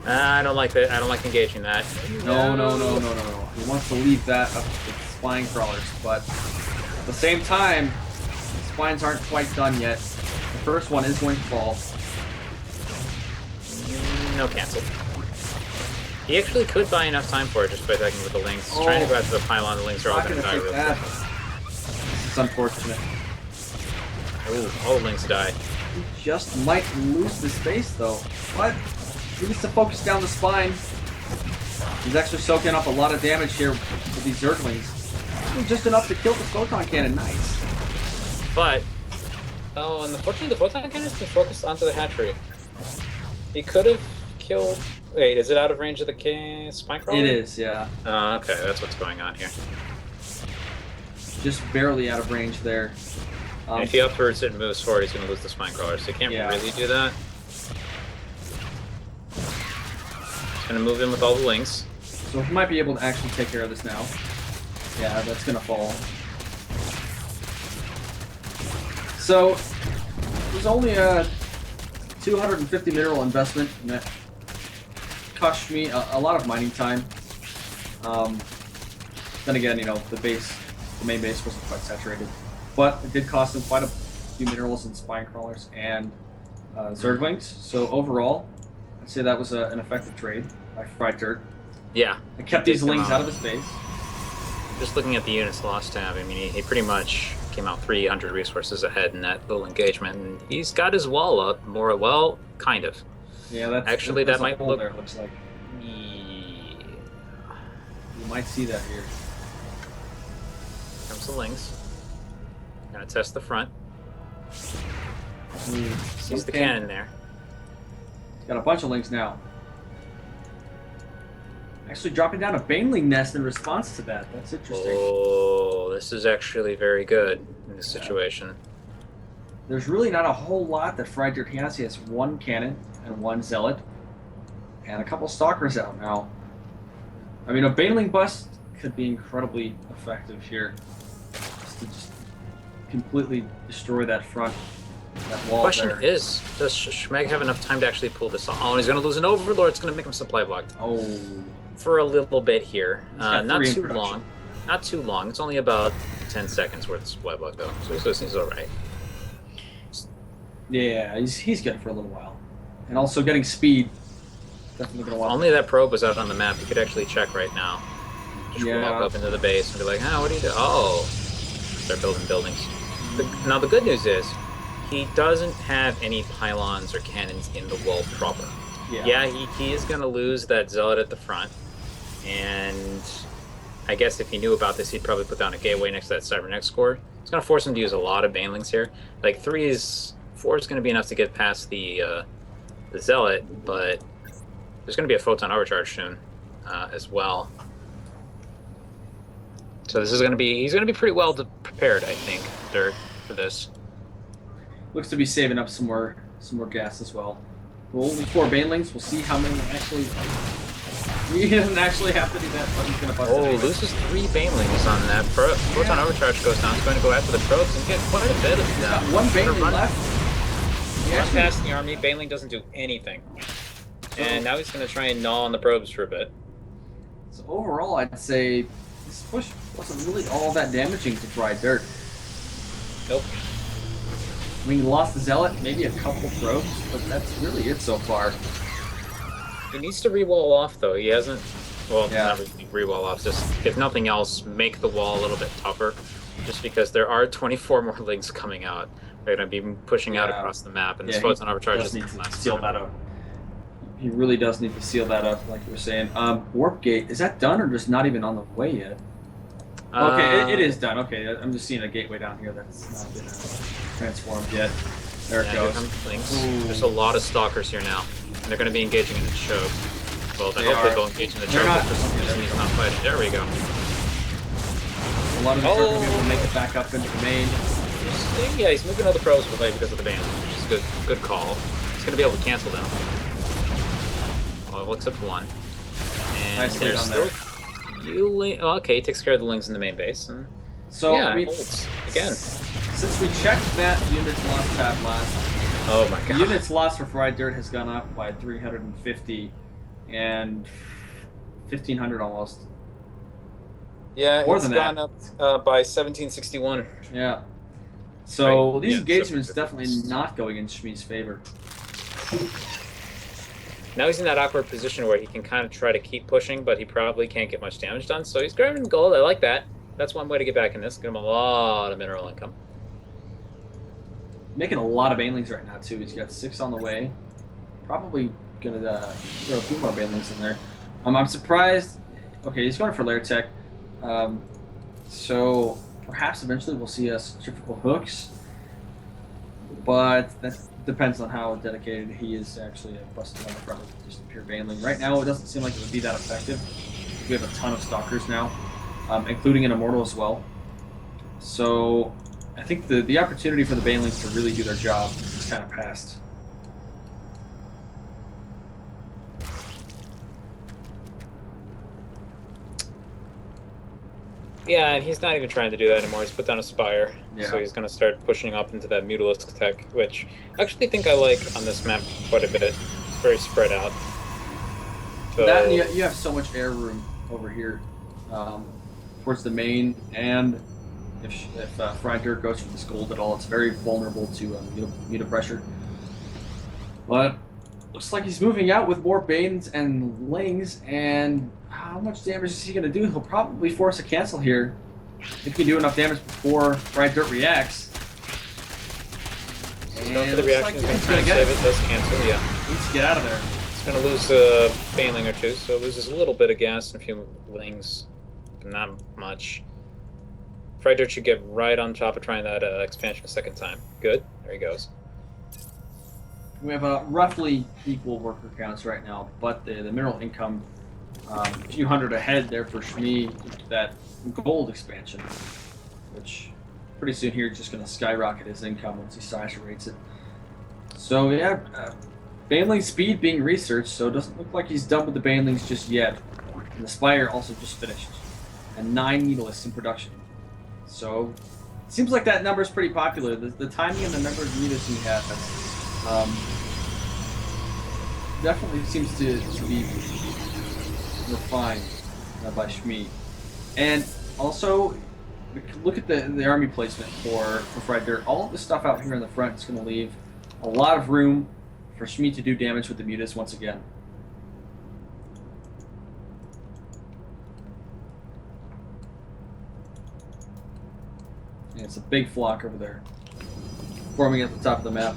I don't like that. I don't like engaging that. No. He wants to leave that up to the spine crawlers, but at the same time, the spines aren't quite done yet. The first one is going to fall. No cancel. He actually could buy enough time for it just by attacking with the links. He's trying to go after the pylon. The links are all going to die real quick. This is unfortunate. Oh, all the links die. He just might lose the space though. What? He needs to focus down the spine. He's actually soaking up a lot of damage here with these Zerglings. Just enough to kill the photon cannon. Nice. But, oh, and unfortunately the photon cannon's been focused onto the hatchery. He could have killed... Wait, is it out of range of the spine crawler? It is, yeah. Okay, that's what's going on here. Just barely out of range there. And if he upwards it and moves forward, he's going to lose the spine crawler, so he can't really do that. He's going to move in with all the lings. So he might be able to actually take care of this now. Yeah, that's going to fall. So, it was only a 250 mineral investment, and that cost me a lot of mining time. Then again, you know, the main base wasn't quite saturated. But it did cost him quite a few minerals and spine crawlers and Zerglings. So overall, I'd say that was an effective trade by FRIEDDIRT. Yeah. I kept these lings out of his base. Just looking at the units lost tab, I mean, he pretty much came out 300 resources ahead in that little engagement, and he's got his wall up more, well, kind of. Yeah, that's actually that might look. There, it looks like. Yeah. You might see that here. Comes the lings. Gonna test the front. Sees the cannon there. He's got a bunch of lings now. Actually dropping down a Baneling nest in response to that. That's interesting. Oh, this is actually very good in this situation. There's really not a whole lot that FRIEDDIRT has. He has one cannon and one zealot. And a couple stalkers out now. I mean, a Baneling bust could be incredibly effective here. Just completely destroy that front, that wall. The question there. is, does Shmeeg have enough time to actually pull this off? Oh, and he's going to lose an Overlord. It's going to make him supply blocked. Oh. For a little bit here. Not too production. long. Not too long. It's only about 10 seconds worth of supply block, though. So he's alright. Yeah, he's good for a little while. And also getting speed. Definitely going to want. Only that probe was out on the map. You could actually check right now. Just walk up into the base and be like, what do you do? Oh. Start building buildings. Now the good news is, he doesn't have any pylons or cannons in the wall proper. Yeah, he is going to lose that zealot at the front. And I guess if he knew about this, he'd probably put down a gateway next to that cybernetics core. It's going to force him to use a lot of banelings here. Like 4 is going to be enough to get past the zealot, but there's going to be a photon overcharge soon as well. So this is going to be, he's going to be pretty well prepared, I think, Dirt, for this. Looks to be saving up some more gas as well. Well, only 4 banelings. We'll see how many actually. He doesn't actually have to do that, but he's going to bust it anyway. Loses 3 banelings on that. Photon overcharge goes down. He's going to go after the probes and get quite a bit of He's them. got 1 baneling left. Run past the army. Baneling doesn't do anything. And now he's going to try and gnaw on the probes for a bit. So overall, I'd say this push wasn't really all that damaging to FRIEDDIRT. Nope. I mean, he lost the zealot, maybe a couple probes, but that's really it so far. He needs to re-wall off, though. He hasn't... Well, not really re-wall off, just, if nothing else, make the wall a little bit tougher. Just because there are 24 more links coming out. They're going to be pushing out across the map, and this photon overcharge is need to seal that up. He really does need to seal that up, like you were saying. Warp gate, is that done or just not even on the way yet? Okay, it is done. Okay, I'm just seeing a gateway down here that's not been transformed yet. There it goes. There's a lot of stalkers here now, and they're going to be engaging in the choke. Well, hopefully they'll engage in the choke, but for some reason he's not fighting. There we go. A lot of them are going to be able to make it back up into the main. Yeah, he's moving all the pros away because of the ban, which is a good call. He's going to be able to cancel them. Well, except one. And nice there's still okay, he takes care of the lings in the main base. And so, yeah, I mean, holds again. Since we checked that units lost tab last, oh my god, units lost for FRIEDDIRT has gone up by 350 and 1,500 almost. Yeah, more it's than gone that. up by 1761. Yeah. So these engagements definitely not going in Shmee's favor. Now he's in that awkward position where he can kind of try to keep pushing, but he probably can't get much damage done. So he's grabbing gold. I like that. That's one way to get back in this. Get him a lot of mineral income. Making a lot of banelings right now too. He's got 6 on the way. Probably gonna throw a few more banelings in there. I'm surprised. Okay, he's going for lair tech. So perhaps eventually we'll see us triple hooks, but that depends on how dedicated he is actually busting on the front with just pure baneling. Right now, it doesn't seem like it would be that effective. We have a ton of stalkers now, including an immortal as well. So I think the opportunity for the banelings to really do their job is kind of past. Yeah, and he's not even trying to do that anymore. He's put down a Spire, Yeah. so he's going to start pushing up into that Mutalisk tech, which I actually think I like on this map quite a bit. It's very spread out. So, That and you have so much air room over here towards the main, and if FRIEDDIRT goes for this gold at all, it's very vulnerable to muta pressure. But looks like he's moving out with more Banes and Lings, and how much damage is he going to do? He'll probably force a cancel here. If he can do enough damage before FRIEDDIRT reacts. going for the reaction, he's going to try and save it, does cancel, yeah. He needs to get out of there. He's going to lose a Baneling or two, so loses a little bit of gas and a few Lings, but not much. FRIEDDIRT should get right on top of trying that expansion a second time. Good, there he goes. We have roughly equal worker counts right now, but the mineral income a few hundred ahead there for Shmee with that gold expansion, which pretty soon here just going to skyrocket his income once he saturates it. So yeah, baneling speed being researched, so it doesn't look like he's done with the banelings just yet. And the Spire also just finished, and 9 Mutalisks in production. So it seems like that number is pretty popular. The timing and the number of Mutas he has definitely seems to be refined by Shmee. And also, look at the army placement for FRIEDDIRT. All of the stuff out here in the front is going to leave a lot of room for Shmee to do damage with the Mutas once again. And it's a big flock over there, forming at the top of the map.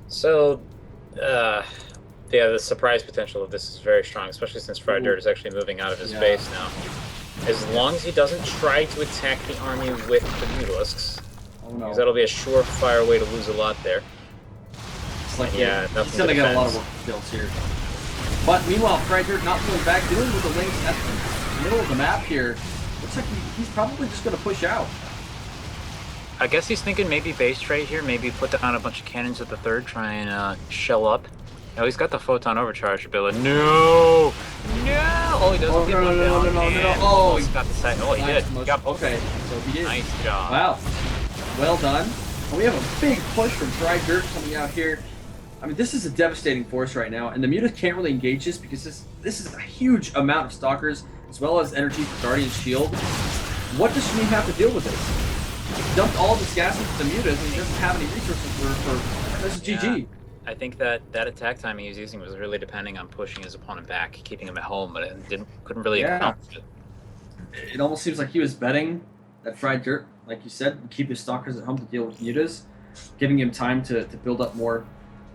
So, yeah, the surprise potential of this is very strong, especially since FRIEDDIRT is actually moving out of his base now. As long as he doesn't try to attack the army with the Mutalisks, because that'll be a surefire way to lose a lot there. It's like yeah, he's gonna get a lot of work skills here. But meanwhile, FRIEDDIRT not pulling back, dealing with the links at the middle of the map here. Looks like he's probably just gonna push out. I guess he's thinking maybe base trade here, maybe put down a bunch of cannons at the third, try and shell up. No, he's got the photon overcharge ability. No! No! Oh, he doesn't get one down. No. Oh, he's got the second. Oh, he did. He got both. Okay, so he did. Nice job. Wow. Well done. And we have a big push from FRIEDDIRT coming out here. I mean, this is a devastating force right now, and the Mutas can't really engage this because this is a huge amount of Stalkers, as well as energy for Guardian's Shield. What does Shmee have to deal with this? He dumped all this gas into the Mutas, and he doesn't have any resources for this is GG. I think that attack timing he was using was really depending on pushing his opponent back, keeping him at home, but it couldn't really accomplish it. It almost seems like he was betting that FRIEDDIRT, like you said, would keep his Stalkers at home to deal with Mutas, giving him time to build up more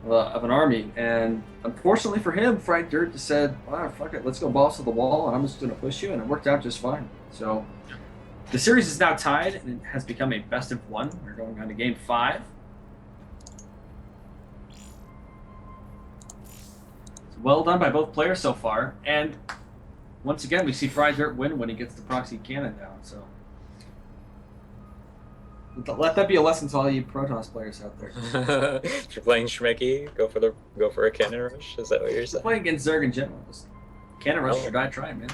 of an army. And unfortunately for him, FRIEDDIRT just said, "Wow, fuck it, let's go balls to the wall, and I'm just going to push you," and it worked out just fine. So the series is now tied, and it has become a best of one. We're going on to game 5. Well done by both players so far, and once again we see FRIEDDIRT win when he gets the proxy cannon down. So let that be a lesson to all you Protoss players out there. If you're playing Shmeeggegy, go for a cannon rush. Is that what you're saying? Playing against Zerg in general, just cannon rush or die trying, man.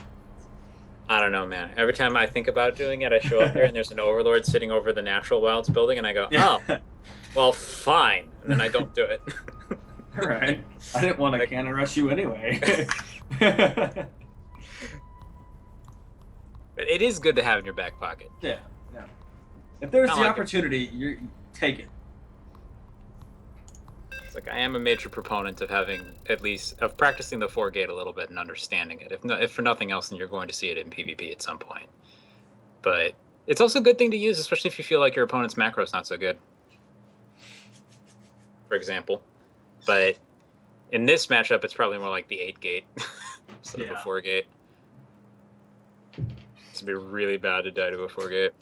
I don't know, man. Every time I think about doing it, I show up there and there's an Overlord sitting over the Natural Wilds building, and I go, oh, well, fine, and then I don't do it. All right. I didn't want to cannon rush you anyway. But it is good to have in your back pocket. Yeah. If there's the opportunity, you take it. It's like I am a major proponent of having of practicing the 4-gate a little bit and understanding it. If for nothing else, then you're going to see it in PvP at some point. But it's also a good thing to use, especially if you feel like your opponent's macro is not so good. for example. But in this matchup, it's probably more like the 8 gate instead of a 4 gate. It's gonna be really bad to die to a 4 gate.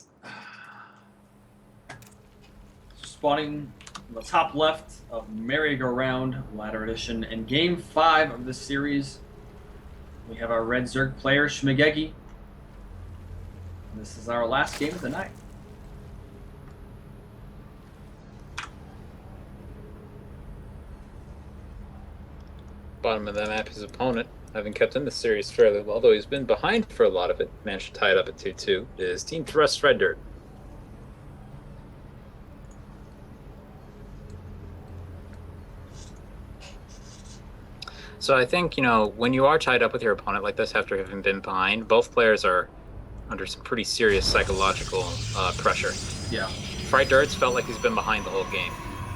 Spawning on the top left of Merry-Go-Round Ladder Edition. In Game 5 of this series, we have our red Zerg player, Shmeeggegy. This is our last game of the night. Bottom of the map, his opponent, having kept in the series fairly well, though he's been behind for a lot of it, managed to tie it up at 2-2, is Team Thrust FRIEDDIRT. So I think, when you are tied up with your opponent like this after having been behind, both players are under some pretty serious psychological pressure. Yeah. FRIEDDIRT's felt like he's been behind the whole game.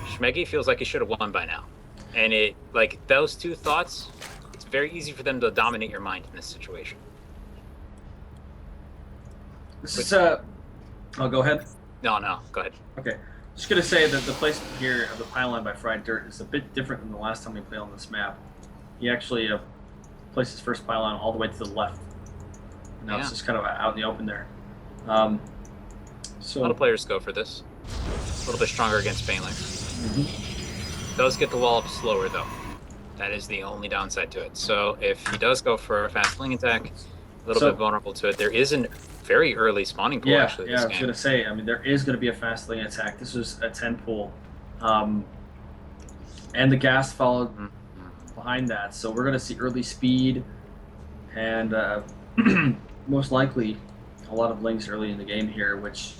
Shmeeggegy feels like he should have won by now. And those two thoughts, it's very easy for them to dominate your mind in this situation. This is oh, go ahead. No, go ahead. Okay. Just gonna say that the placement here of the pylon by FRIEDDIRT is a bit different than the last time we played on this map. He actually placed his first pylon all the way to the left. Now it's just kind of out in the open there. So a lot of players go for this. A little bit stronger against Banelings. Does get the wall up slower though. That is the only downside to it. So if he does go for a fast fling attack, a little bit vulnerable to it. There is a very early spawning pool actually. I was gonna say. I mean, there is gonna be a fast lane attack. This was a 10 pool, and the gas followed behind that. So we're gonna see early speed, and most likely a lot of links early in the game here, which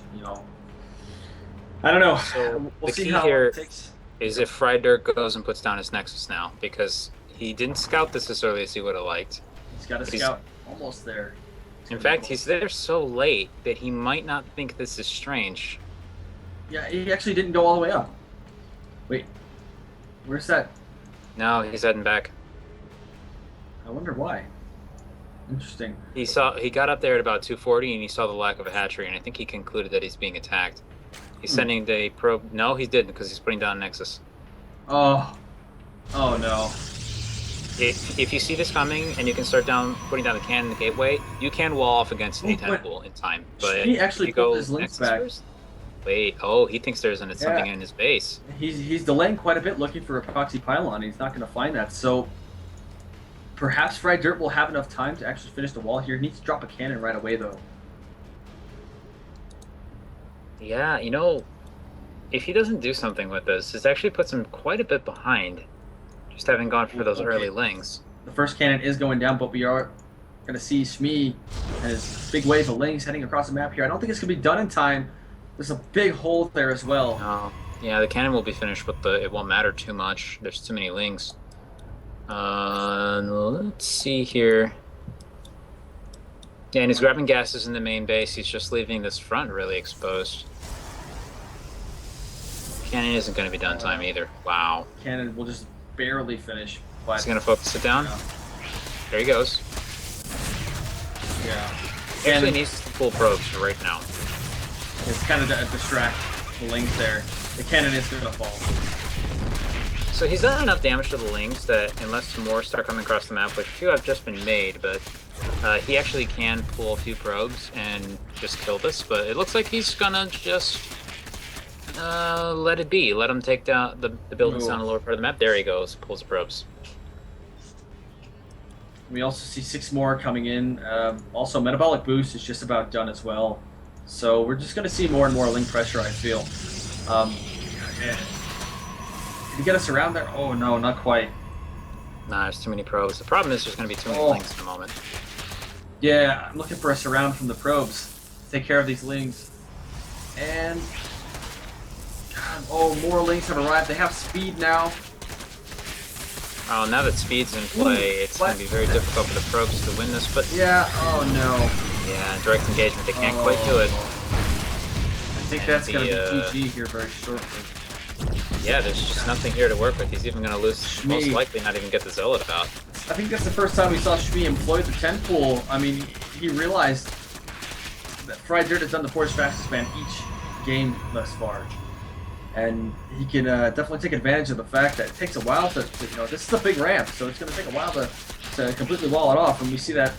I don't know. So we'll see key how here it takes. Is if FRIEDDIRT goes and puts down his Nexus now, because he didn't scout this as early as he would have liked. He's got a scout almost there. In fact, he's there so late that he might not think this is strange. Yeah, he actually didn't go all the way up. Wait, where's that? No, he's heading back. I wonder why. Interesting. He got up there at about 240 and he saw the lack of a hatchery, and I think he concluded that he's being attacked. He's sending the probe. No, he didn't, because he's putting down Nexus. Oh no. If you see this coming and you can start putting down the cannon, the gateway, you can wall off against a temple in time. But he actually pulled his links back. First? Wait, he thinks there's something in his base. He's delaying quite a bit looking for a proxy pylon. He's not going to find that. So perhaps FRIEDDIRT will have enough time to actually finish the wall here. He needs to drop a cannon right away though. Yeah, if he doesn't do something with this actually puts him quite a bit behind, just having gone for those early lings. The first cannon is going down, but we are going to see Shmee and his big wave of lings heading across the map here. I don't think it's going to be done in time. There's a big hole there as well. Oh, yeah, the cannon will be finished, but it won't matter too much. There's too many lings. Let's see here. Yeah, and he's grabbing gases in the main base. He's just leaving this front really exposed. Cannon isn't going to be done in time either. Wow. Cannon will just barely finish. But he's going to focus it down. Yeah. There he goes. Yeah. He actually needs to pull probes right now. It's kind of to distract the lings there. The cannon is going to fall. So he's done enough damage to the lings that unless more start coming across the map, which a few have just been made, but he actually can pull a few probes and just kill this. But it looks like he's gonna just let it be. Let him take down the buildings down the lower part of the map. There he goes, pulls the probes. We also see 6 more coming in. Also, Metabolic Boost is just about done as well. So we're just gonna see more and more link pressure, I feel. Did he get us around there? Oh no, not quite. Nah, there's too many probes. The problem is there's going to be too many links in the moment. Yeah, I'm looking for a surround from the probes to take care of these lings. And God, more links have arrived. They have speed now. Oh, now that speed's in play, it's going to be very difficult for the probes to win this. But yeah, oh no. Yeah, direct engagement, they can't quite do it. I think that's going to be GG here very shortly. Yeah, there's just nothing here to work with. He's even going to lose, most likely not even get the Zealot out. I think that's the first time we saw Shmee employ the 10 pool. I mean, he realized that FRIEDDIRT has done the force fastest man each game thus far. and he can definitely take advantage of the fact that it takes a while to this is a big ramp, so it's going to take a while to completely wall it off, and we see that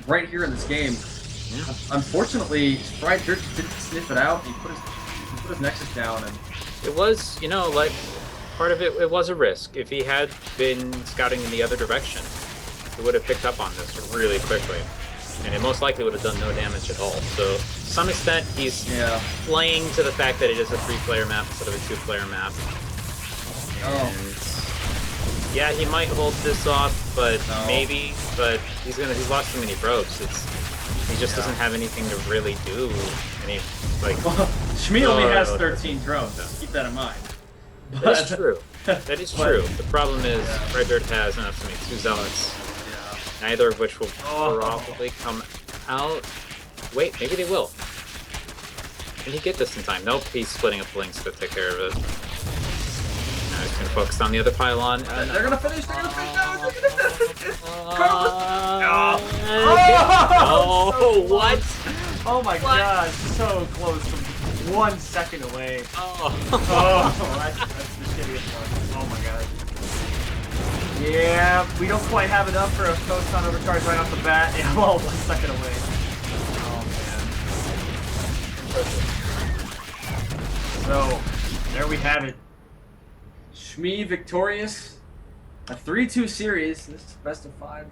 right here in this game. Yeah. Unfortunately, FRIEDDIRT didn't sniff it out. He put his Nexus down, and it was, like part of it was a risk. If he had been scouting in the other direction, he would have picked up on this really quickly, and it most likely would have done no damage at all. So to some extent, he's playing to the fact that it is a 3-player map instead of a 2-player map. And yeah, he might hold this off, but maybe. But he's lost too many probes. He just doesn't have anything to really do. Any Shmee only has 13 drones. So keep that in mind. That is true. That is true. The problem is FRIEDDIRT has enough to make 2 zealots. Neither of which will probably come out. Wait, maybe they will. Can he get this in time? Nope, he's splitting up links to take care of it. Now he's gonna focus on the other pylon. They're gonna finish. They're gonna finish. Oh, what? Oh my god, so close from 1 second away. That's the shittiest one. Oh my god. Yeah, we don't quite have enough for a photon overcharge right off the bat. Yeah, well, 1 second away. Oh man. So, there we have it. Shmee victorious. A 3-2 series. This is best of 5.